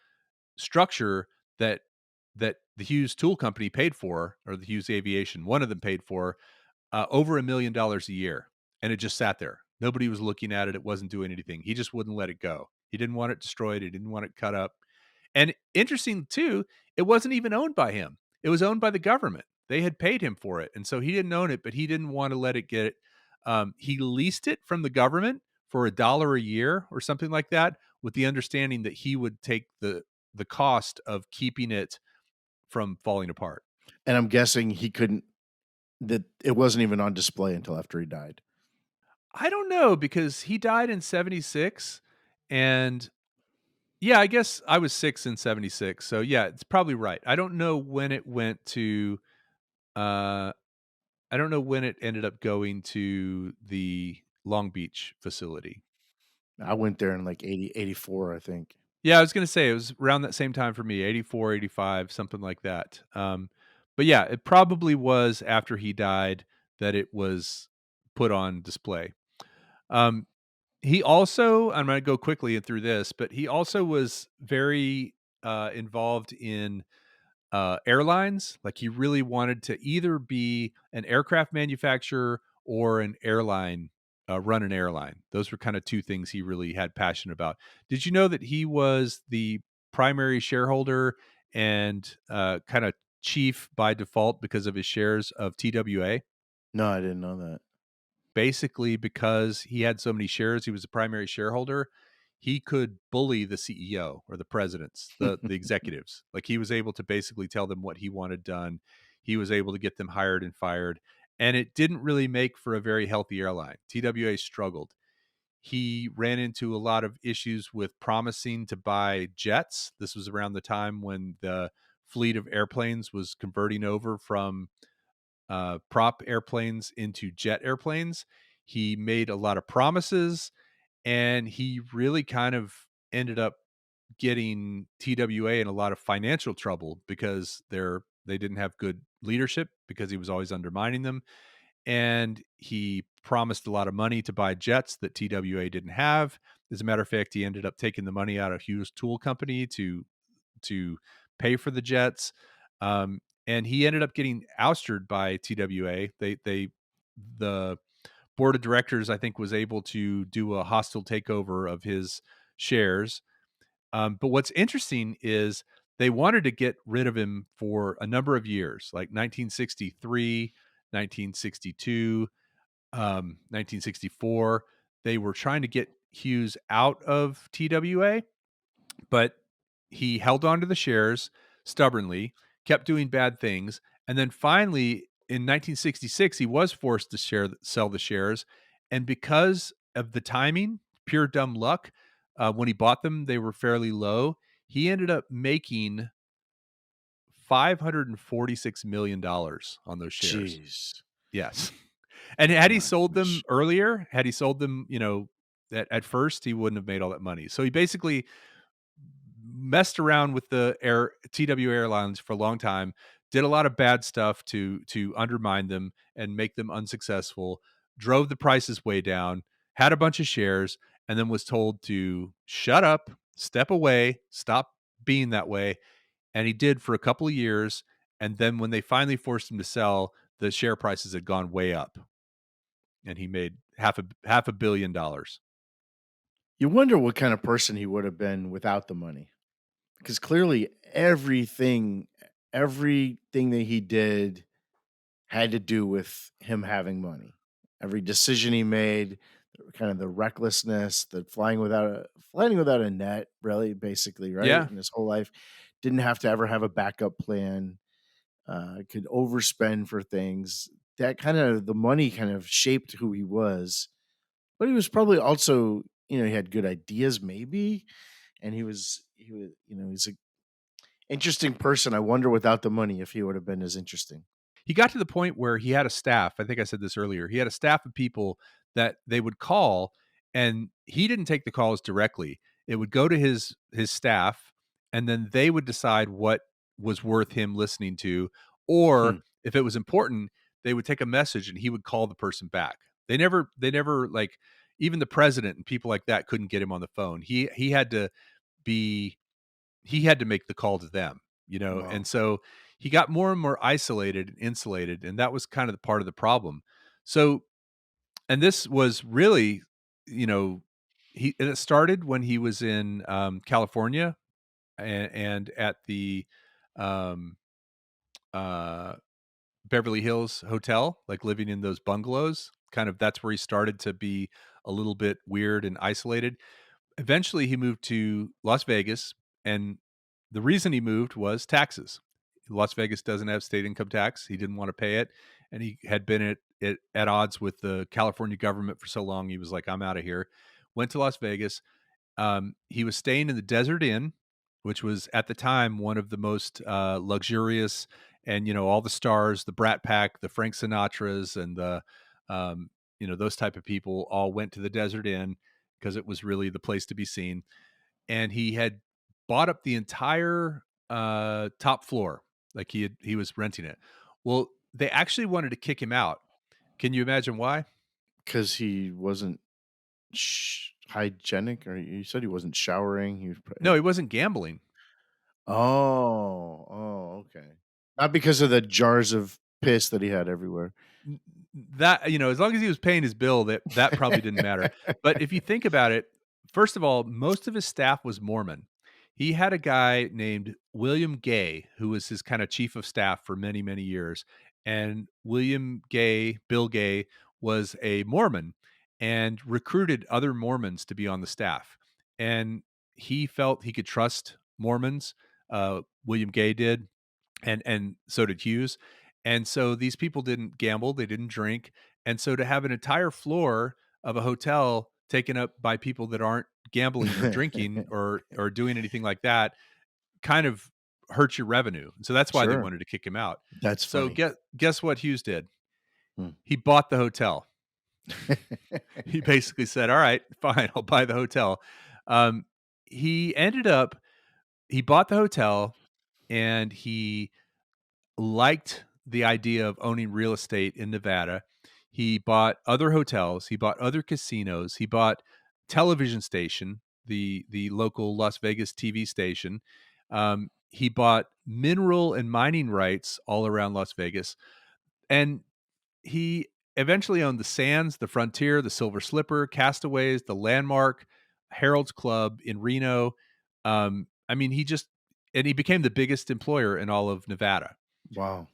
structure that the Hughes Tool Company paid for, or the Hughes Aviation, one of them paid for, over $1 million a year, and it just sat there. Nobody was looking at it. It wasn't doing anything. He just wouldn't let it go. He didn't want it destroyed. He didn't want it cut up. And interesting too, it wasn't even owned by him. It was owned by the government. They had paid him for it, and so he didn't own it, but he didn't want to let it get. He leased it from the government for $1 a year or something like that, with the understanding that he would take the cost of keeping it from falling apart. and I'm guessing he couldn't that it wasn't even on display until after he died. I don't know because he died in '76, and yeah, I guess I was 6 in '76, so yeah, it's probably right. I don't know when it went to, uh I don't know when it ended up going to the Long Beach facility. I went there in, like, 84, I think. Yeah, I was gonna say it was around that same time for me, 84, 85, something like that. But yeah, it probably was after he died that it was put on display. Um, he also I'm gonna go quickly through this, but he also was very, involved in airlines. Like he really wanted to either be an aircraft manufacturer or an airline, run an airline. Those were kind of two things he really had passion about. Did you know that he was the primary shareholder and kind of chief by default because of his shares of TWA? No, I didn't know that. Basically, because he had so many shares, he was a primary shareholder, he could bully the CEO or the presidents, the executives. Like, he was able to basically tell them what he wanted done. He was able to get them hired and fired, and it didn't really make for a very healthy airline. TWA struggled. He ran into a lot of issues with promising to buy jets. This was around the time when the fleet of airplanes was converting over from prop airplanes into jet airplanes. He made a lot of promises, and he really kind of ended up getting TWA in a lot of financial trouble because they didn't have good leadership because he was always undermining them, and he promised a lot of money to buy jets that TWA didn't have. As a matter of fact, he ended up taking the money out of Hughes Tool Company to pay for the jets. And he ended up getting ousted by TWA. The board of directors, I think, was able to do a hostile takeover of his shares. But what's interesting is they wanted to get rid of him for a number of years, like 1963, 1962, 1964. They were trying to get Hughes out of TWA, but he held on to the shares stubbornly, kept doing bad things, and then finally in 1966 he was forced to sell the shares, and because of the timing, pure dumb luck, when he bought them, they were fairly low. he ended up making $546 million on those shares. Jeez. Yes. And had he My sold them gosh. earlier, had he sold them, at first, he wouldn't have made all that money. So he basically messed around with the air TW Airlines for a long time, did a lot of bad stuff to undermine them and make them unsuccessful, drove the prices way down, had a bunch of shares, and then was told to shut up, step away, stop being that way. And he did for a couple of years. And then when they finally forced him to sell, the share prices had gone way up and he made half a billion dollars. You wonder what kind of person he would have been without the money. Because clearly everything that he did had to do with him having money. Every decision he made, kind of the recklessness, the flying without a net, really, basically, right? Yeah. In his whole life, didn't have to ever have a backup plan. Could overspend for things. That kind of the money kind of shaped who he was, but he was probably also, he had good ideas, maybe, and he was, he's a interesting person. I wonder without the money if he would have been as interesting. He got to the point where he had a staff. I think I said this earlier. He had a staff of people that they would call, and he didn't take the calls directly. It would go to his staff, and then they would decide what was worth him listening to, Hmm. or if it was important, they would take a message and he would call the person back. They never like even the president and people like that couldn't get him on the phone. Be he had to make the call to them, Wow. and so he got more and more isolated and insulated, and that was kind of the part of the problem. So, and this was really, you know, it started when he was in California and at the um, uh, Beverly Hills Hotel, like living in those bungalows. Kind of that's where he started to be a little bit weird and isolated. Eventually, he moved to Las Vegas, and the reason he moved was taxes. Las Vegas doesn't have state income tax. He didn't want to pay it, and he had been at odds with the California government for so long. He was like, "I'm out of here." Went to Las Vegas. He was staying in the Desert Inn, which was at the time one of the most luxurious, and all the stars, the Brat Pack, the Frank Sinatras, and the those type of people all went to the Desert Inn because it was really the place to be seen. And he had bought up the entire top floor, like he was renting it. Well, they actually wanted to kick him out. Can you imagine why? Because he wasn't hygienic, or you said he wasn't showering. He was. No, he wasn't gambling. Okay. Not because of the jars of piss that he had everywhere. That as long as he was paying his bill, that probably didn't matter. But if you think about it, first of all, most of his staff was Mormon. He had a guy named William Gay, who was his kind of chief of staff for many, many years. And William Gay, Bill Gay, was a Mormon and recruited other Mormons to be on the staff. And he felt he could trust Mormons. William Gay did, and so did Hughes. And so these people didn't gamble, they didn't drink. And so to have an entire floor of a hotel taken up by people that aren't gambling or drinking or doing anything like that kind of hurts your revenue. And so that's why they Sure. wanted to kick him out. That's So funny. guess what Hughes did? Hmm. He bought the hotel. He basically said, "All right, fine, I'll buy the hotel." Um, he ended up he bought the hotel and he liked the idea of owning real estate in Nevada. He bought other hotels, he bought other casinos, he bought television station, the local Las Vegas TV station. He bought mineral and mining rights all around Las Vegas, and he eventually owned the Sands, the Frontier, the Silver Slipper, Castaways, the Landmark, Harold's Club in Reno. I mean, he became the biggest employer in all of Nevada. Wow.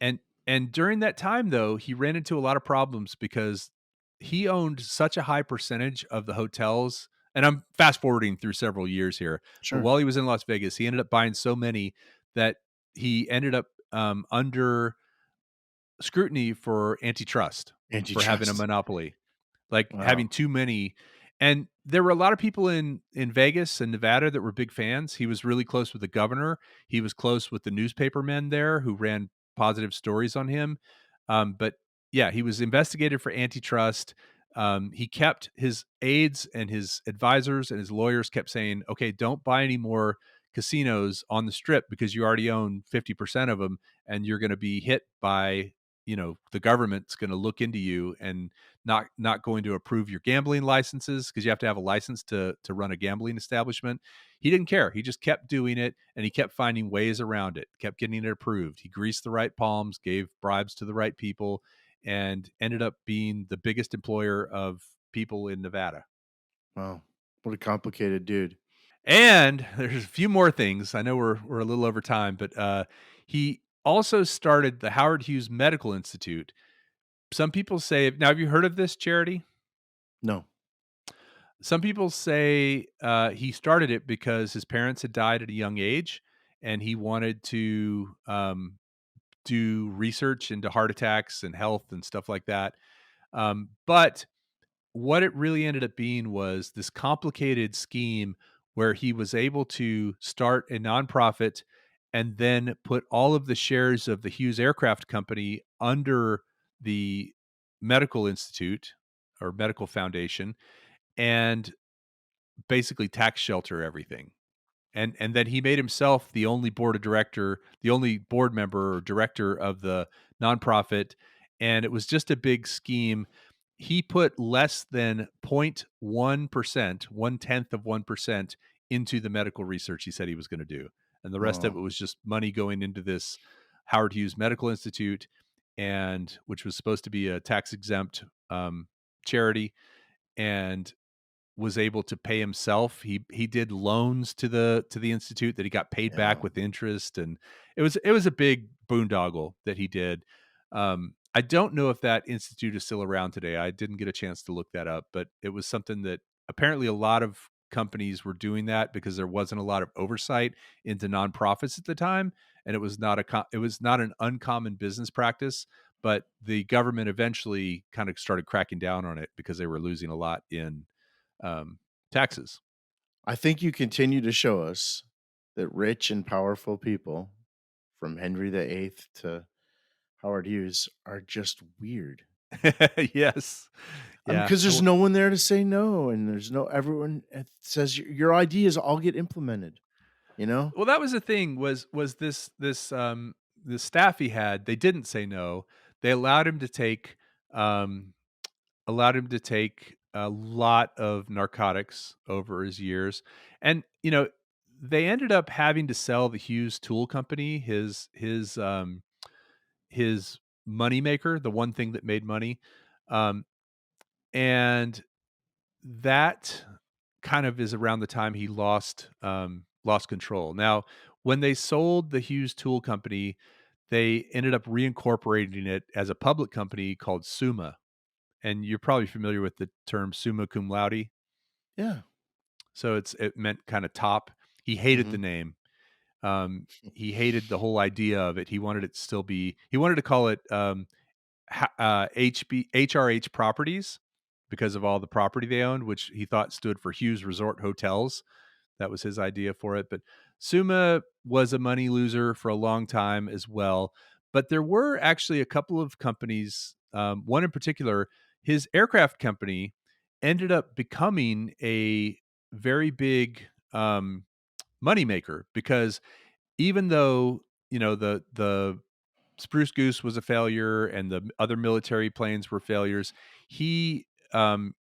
And during that time, though, he ran into a lot of problems because he owned such a high percentage of the hotels, and I'm fast forwarding through several years here, but Sure. while he was in Las Vegas, he ended up buying so many that he ended up, under scrutiny for antitrust, for having a Antitrust. monopoly, like, having Wow. too many. And there were a lot of people in Vegas and Nevada that were big fans. He was really close with the governor. He was close with the newspapermen there who ran positive stories on him. But yeah, he was investigated for antitrust. He kept his aides and his advisors and his lawyers kept saying, "Okay, don't buy any more casinos on the strip because you already own 50% of them, and you're going to be hit by." The government's going to look into you and not going to approve your gambling licenses because you have to have a license to run a gambling establishment. He didn't care. He just kept doing it and he kept finding ways around it, kept getting it approved. He greased the right palms, gave bribes to the right people, and ended up being the biggest employer of people in Nevada. Wow. What a complicated dude. And there's a few more things. I know we're a little over time, but he also started the Howard Hughes Medical Institute. Some people say, now, have you heard of this charity? No. Some people say, he started it because his parents had died at a young age, and he wanted to, do research into heart attacks and health and stuff like that. But what it really ended up being was this complicated scheme where he was able to start a nonprofit and then put all of the shares of the Hughes Aircraft Company under the medical institute or medical foundation, and basically tax shelter everything. And then he made himself the only board member or director of the nonprofit, and it was just a big scheme. He put less than 0.1%, 1/10 of 1% into the medical research he said he was gonna do, and the rest of Oh, it was just money going into this Howard Hughes Medical Institute, and which was supposed to be a tax-exempt, charity, and was able to pay himself. He did loans to the institute that he got paid back yeah. with interest, and it was a big boondoggle that he did. I don't know if that institute is still around today. I didn't get a chance to look that up, but it was something that apparently a lot of companies were doing that because there wasn't a lot of oversight into nonprofits at the time, and it was not an uncommon business practice. But the government eventually kind of started cracking down on it because they were losing a lot in um, taxes. I think you continue to show us that rich and powerful people, from Henry VIII to Howard Hughes, are just weird. Yes. Yeah. Because there's Well no one there to say no, and there's no everyone says your ideas all get implemented, you know? well, that was the thing was the staff he had, they didn't say no. They um, allowed him to take a lot of narcotics over his years. And, they ended up having to sell the Hughes Tool Company, his moneymaker, the one thing that made money. Um, and that kind of is around the time he lost control. Now, when they sold the Hughes Tool Company, they ended up reincorporating it as a public company called Summa, and you're probably familiar with the term summa cum laude. Yeah. So it meant kind of top. He hated the Mhm. name. He hated the whole idea of it. He wanted to call it HRH Properties because of all the property they owned, which he thought stood for Hughes Resort Hotels. That was his idea for it. But Summa was a money loser for a long time as well. But there were actually a couple of companies, one in particular, his aircraft company ended up becoming a very big moneymaker because even though, the Spruce Goose was a failure and the other military planes were failures,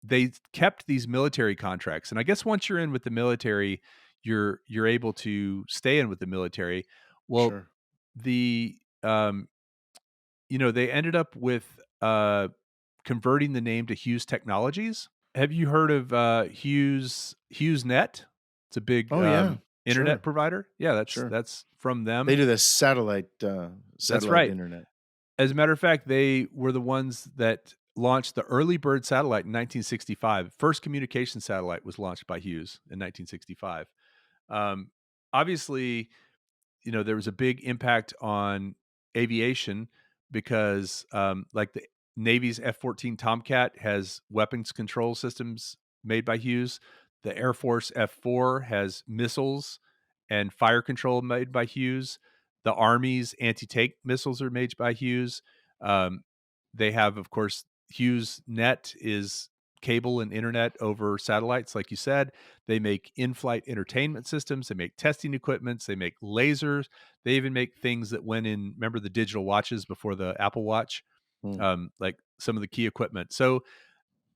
they kept these military contracts. And I guess once you're in with the military, you're able to stay in with the military. Well, Sure. the they ended up with converting the name to Hughes Technologies. Have you heard of HughesNet? It's a big Oh, yeah. internet Sure. provider. Yeah, that's Sure. that's from They them. do this That's satellite right. internet. As a matter of fact, they were the ones that launched the early bird satellite in 1965. First communication satellite was launched by Hughes in 1965. Um, Obviously, there was a big impact on aviation because, like the Navy's F-14 Tomcat has weapons control systems made by Hughes. The Air Force F-4 has missiles and fire control made by Hughes. The Army's anti-tank missiles are made by Hughes. Um, they have, of course, Hughes Net is cable and internet over satellites, like you said. They make in-flight entertainment systems. They make testing equipments. They make lasers. They even make things that went in. Remember the digital watches before the Apple Watch, Mm. like some of the key equipment. So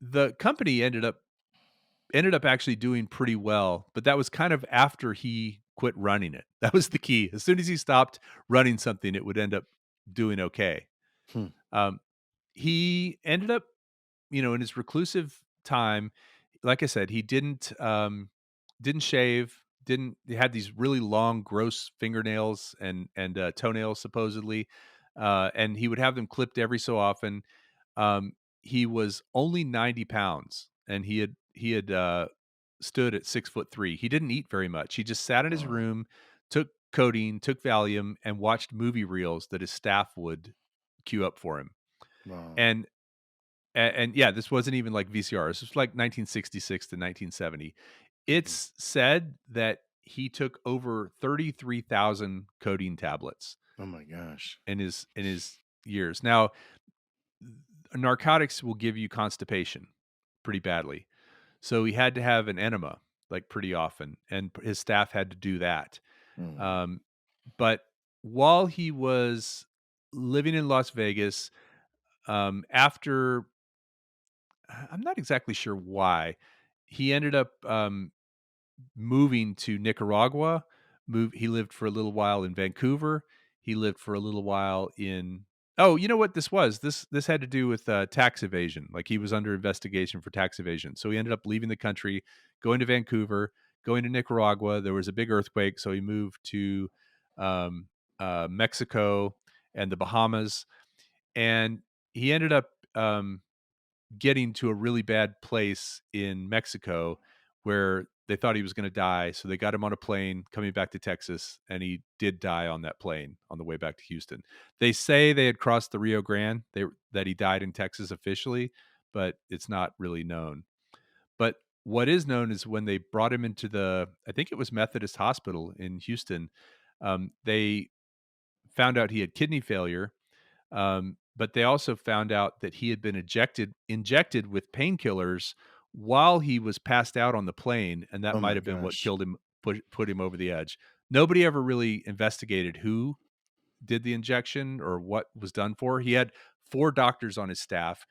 the company ended up actually doing pretty well, but that was kind of after he quit running it. That was the key. As soon as he stopped running something, it would end up doing okay. Hmm. Um, he ended up, in his reclusive time, like I said, he didn't shave, didn't he had these really long, gross fingernails and toenails supposedly, and he would have them clipped every so often. He was only 90 pounds, and he had stood at 6'3". He didn't eat very much. He just sat in his Wow. room, took codeine, took Valium, and watched movie reels that his staff would queue up for him. Wow. And and yeah, this wasn't even like VCR. This was like 1966 to 1970. Mm. It's said that he took over 33,000 codeine tablets Oh my gosh. in his years. Now, narcotics will give you constipation pretty badly. So he had to have an enema like pretty often, and his staff had to do that. Mm. Um, but while he was living in Las Vegas, after I'm not exactly sure why. He ended up, moving to Nicaragua. He lived for a little while in Vancouver. He lived for a little while in Oh, you know what this was? This had to do with, tax evasion, like, he was under investigation for tax evasion, so he ended up leaving the country, going to Vancouver, going to Nicaragua. There was a big earthquake, so he moved to, um, Mexico and the Bahamas, and he ended up, getting to a really bad place in Mexico where they thought he was going to die. So they got him on a plane coming back to Texas, and he did die on that plane on the way back to Houston. They say they had crossed the Rio Grande, that he died in Texas officially, but it's not really known. But what is known is when they brought him into I think it was Methodist Hospital in Houston, they found out he had kidney failure, but they also found out that he had been injected with painkillers while he was passed out on the plane, and that Oh might my have been what gosh. killed him, put him over the edge. Nobody ever really investigated who did the injection or what was done for. He had 4 doctors on his staff,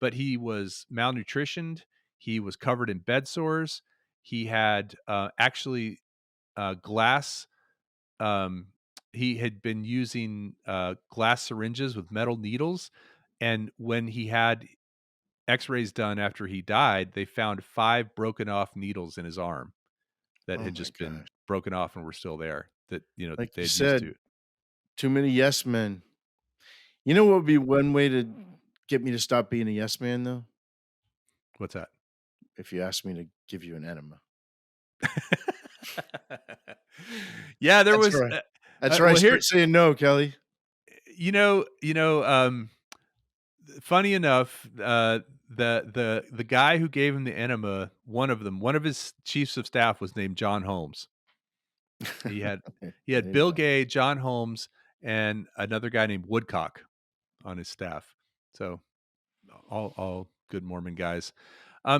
but he was malnutritioned, he was covered in bed sores, he had, actually, glass um, he had been using, glass syringes with metal needles, and when he had X-rays done after he died, they found 5 broken off needles in his arm that Oh had my just been gosh. broken off and were still there that, Like they you had used said, to. too many yes men. You know what would be one way to get me to stop being a yes man though? What's that? If you asked me to give you an enema. Yeah, there That's was, right. That's where I well, here start saying no, Kelly. funny enough, the guy who gave him the enema, one of his chiefs of staff was named John Holmes. He had he There had you Bill go. Gay, John Holmes, and another guy named Woodcock on his staff. So all good Mormon guys.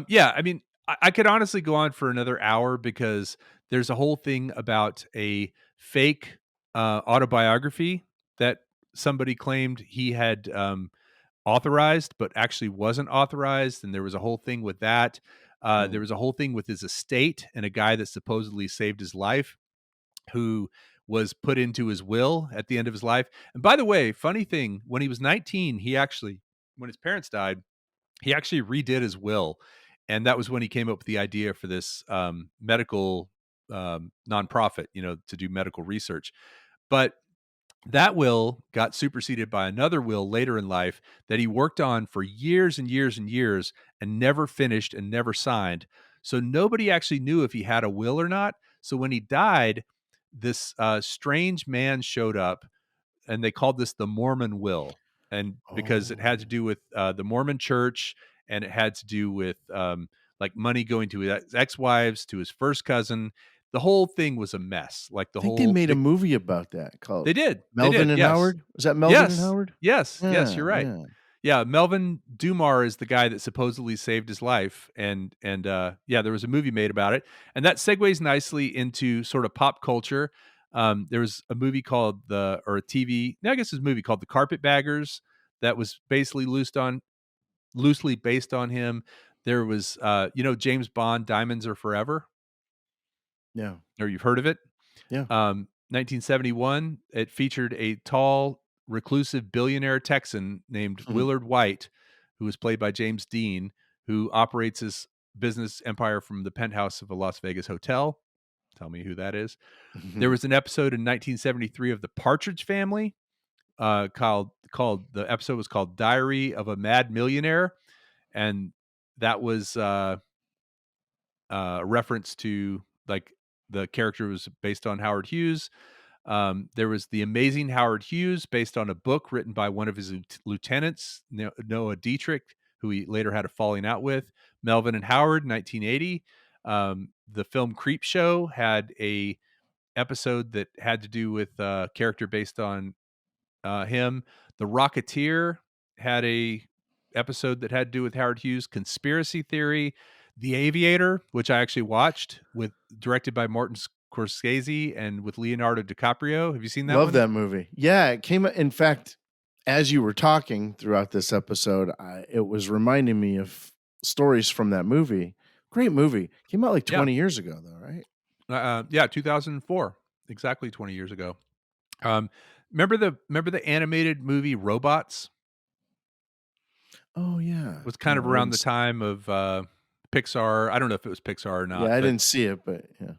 Yeah, I mean, I could honestly go on for another hour because there's a whole thing about a fake autobiography that somebody claimed he had authorized, but actually wasn't authorized, and there was a whole thing with that. There Mm. was a whole thing with his estate and a guy that supposedly saved his life, who was put into his will at the end of his life. And by the way, funny thing, when he was 19, when his parents died, he actually redid his will. And that was when he came up with the idea for this medical nonprofit, to do medical research. But that will got superseded by another will later in life that he worked on for years and years and years and never finished and never signed. So nobody actually knew if he had a will or not. So when he died, this strange man showed up, and they called this the Mormon will, and because it had to Oh. do with the Mormon Church, and it had to do with like money going to his ex-wives, to his first cousin. The whole thing was a mess. Like I think they made a movie about that called they Melvin did, and yes. Howard? Was that Melvin and Yes. Howard? Yes, Yeah, you're right. yeah. Yeah, Melvin Dumar is the guy that supposedly saved his life, and yeah, there was a movie made about it, and that segues nicely into sort of pop culture. There was a movie called or a TV no, I guess it was a movie called The Carpetbaggers that was basically loosely based on him. There was, James Bond, Diamonds Are Forever, Yeah, or you've heard of it? yeah. 1971, it featured a tall, reclusive billionaire Texan named Mhm, Willard White, who was played by James Dean, who operates his business empire from the penthouse of a Las Vegas hotel. Tell me who that is. There mhm. was an episode in 1973 of The Partridge Family, called the episode was called Diary of a Mad Millionaire, and that was a reference to, like, the character was based on Howard Hughes. There was The Amazing Howard Hughes, based on a book written by one of his lieutenants, Noah Dietrich, who he later had a falling out with. Melvin and Howard, 1980. The film Creep Show had a episode that had to do with a character based on him. The Rocketeer had a episode that had to do with Howard Hughes. Conspiracy Theory, The Aviator, which I actually watched, with directed by Martin Scorsese and with Leonardo DiCaprio. Have you seen that Love one? that movie. Yeah, it came in fact, as you were talking throughout this episode, it was reminding me of stories from that movie. Great movie. Came out like Yeah. 20 years ago though, right? Yeah, 2004, exactly 20 years ago. Um, remember the animated movie Robots? Oh, yeah. Was kind of No, I around haven't the s time of Pixar. I don't know if it was Pixar or yeah, not, I but didn't see it, but yeah.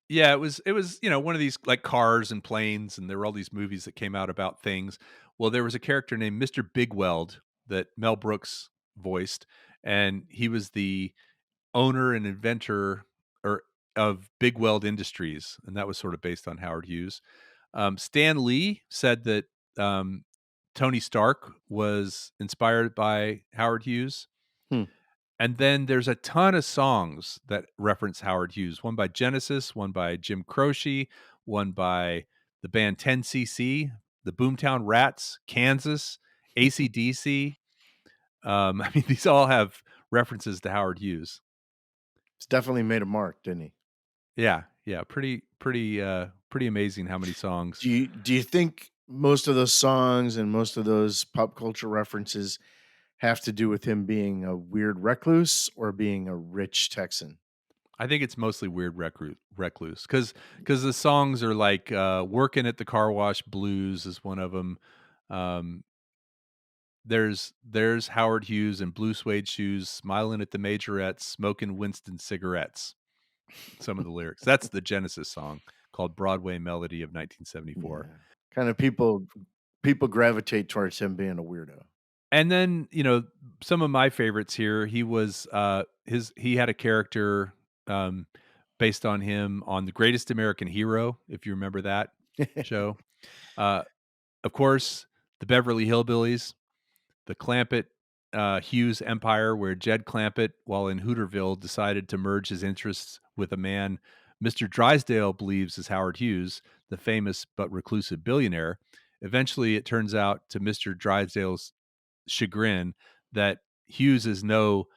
yeah, it was, one of these, like, cars and planes, and there were all these movies that came out about things. Well, there was a character named Mr. Bigweld that Mel Brooks voiced, and he was the owner and inventor or of Big Weld Industries, and that was sort of based on Howard Hughes. Stan Lee said that um, Tony Stark was inspired by Howard Hughes. Hmm. And then there's a ton of songs that reference Howard Hughes. One by Genesis, one by Jim Croce, one by the band 10cc, the Boomtown Rats, Kansas, AC/DC. I mean, these all have references to Howard Hughes. It's definitely made a mark, didn't he? Yeah, yeah, pretty amazing how many songs. Do you think most of those songs and most of those pop culture references have to do with him being a weird recluse or being a rich Texan? I think it's mostly weird recluse because the songs are like "Working at the Car Wash Blues" is one of them. Um, there's Howard Hughes in blue suede shoes, smiling at the majorettes, smoking Winston cigarettes. Some of the lyrics. That's the Genesis song called "Broadway Melody" of 1974. Yeah. Kind of people gravitate towards him being a weirdo. And then, some of my favorites here, he had a character, um, based on him on The Greatest American Hero, if you remember that show. Uh, of course, The Beverly Hillbillies, the Clampett, Hughes empire, where Jed Clampett, while in Hooterville, decided to merge his interests with a man Mr. Drysdale believes is Howard Hughes, the famous but reclusive billionaire. Eventually, it turns out to Mr. Drysdale's chagrin that Hughes is no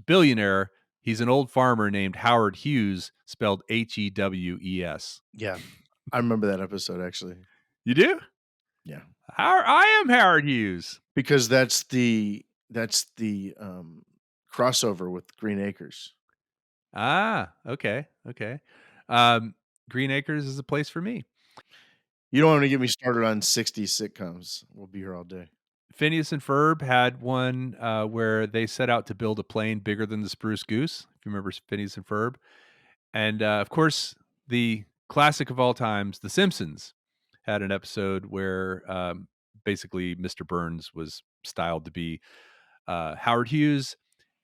billionaire. He's an old farmer named Howard Hughes, spelled Hewes. Yeah. I remember that episode actually. You do? Yeah. I am Howard Hughes. Because that's the crossover with Green Acres. Ah, okay, okay. Um, Green Acres is a place for me. You don't wanna get me started on '60s sitcoms. We'll be here all day. Phineas and Ferb had one where they set out to build a plane bigger than the Spruce Goose. If you remember Phineas and Ferb, and of course, the classic of all times, The Simpsons, had an episode where basically Mr. Burns was styled to be Howard Hughes,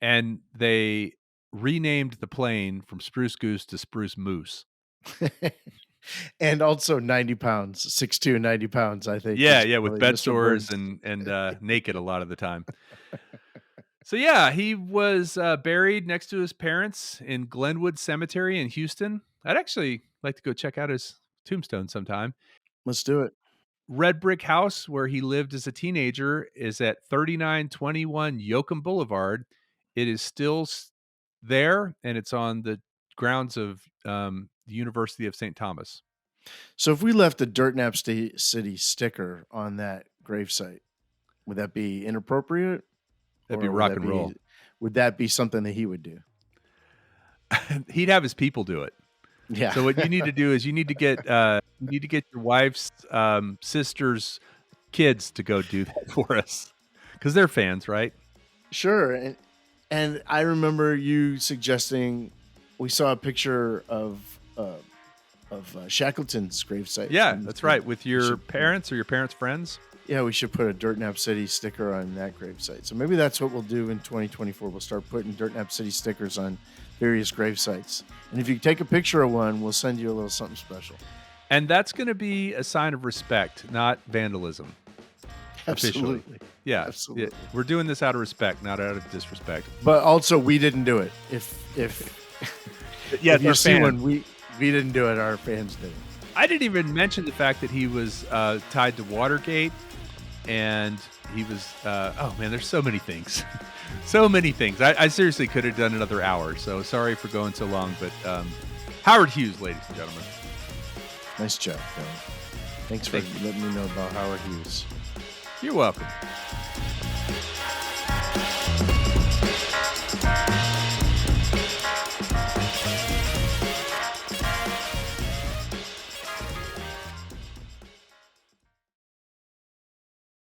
and they renamed the plane from Spruce Goose to Spruce Moose. And also 90 pounds, 6'2", 90 pounds, I think Yeah, is yeah, with probably bed Mr. sores Burns. and naked a lot of the time. So yeah, he was buried next to his parents in Glenwood Cemetery in Houston. I'd actually like to go check out his tombstone sometime. Let's do it. Red brick house where he lived as a teenager is at 3921 Yoakum Boulevard. It is still there, and it's on the grounds of the University of St. Thomas. So if we left a Dirt Nap City sticker on that gravesite, would that be inappropriate, That'd be or rock and roll. would that be something that he would do? He'd have his people do it. Yeah. So what you need to do is you need to get your wife's sister's kids to go do that for us because they're fans, right? Sure. And I remember you suggesting we saw a picture of Shackleton's gravesite. Yeah, and that's right. With we your should parents or your parents' friends. yeah, we should put a Dirt Nap City sticker on that gravesite. So maybe that's what we'll do in 2024. We'll start putting Dirt Nap City stickers on various gravesites. And if you take a picture of one, we'll send you a little something special. And that's going to be a sign of respect, not vandalism. Officially. Absolutely. Yeah. Absolutely. Yeah. We're doing this out of respect, not out of disrespect. But also, we didn't do it. If Yeah, if you see one, we didn't do it. Our fans did it. I didn't even mention the fact that he was tied to Watergate, and he was. Oh man, there's so many things, so many things. I seriously could have done another hour. So sorry for going so long, but Howard Hughes, ladies and gentlemen. Nice job, Billy. Thanks for letting me know about Howard Hughes. You're welcome.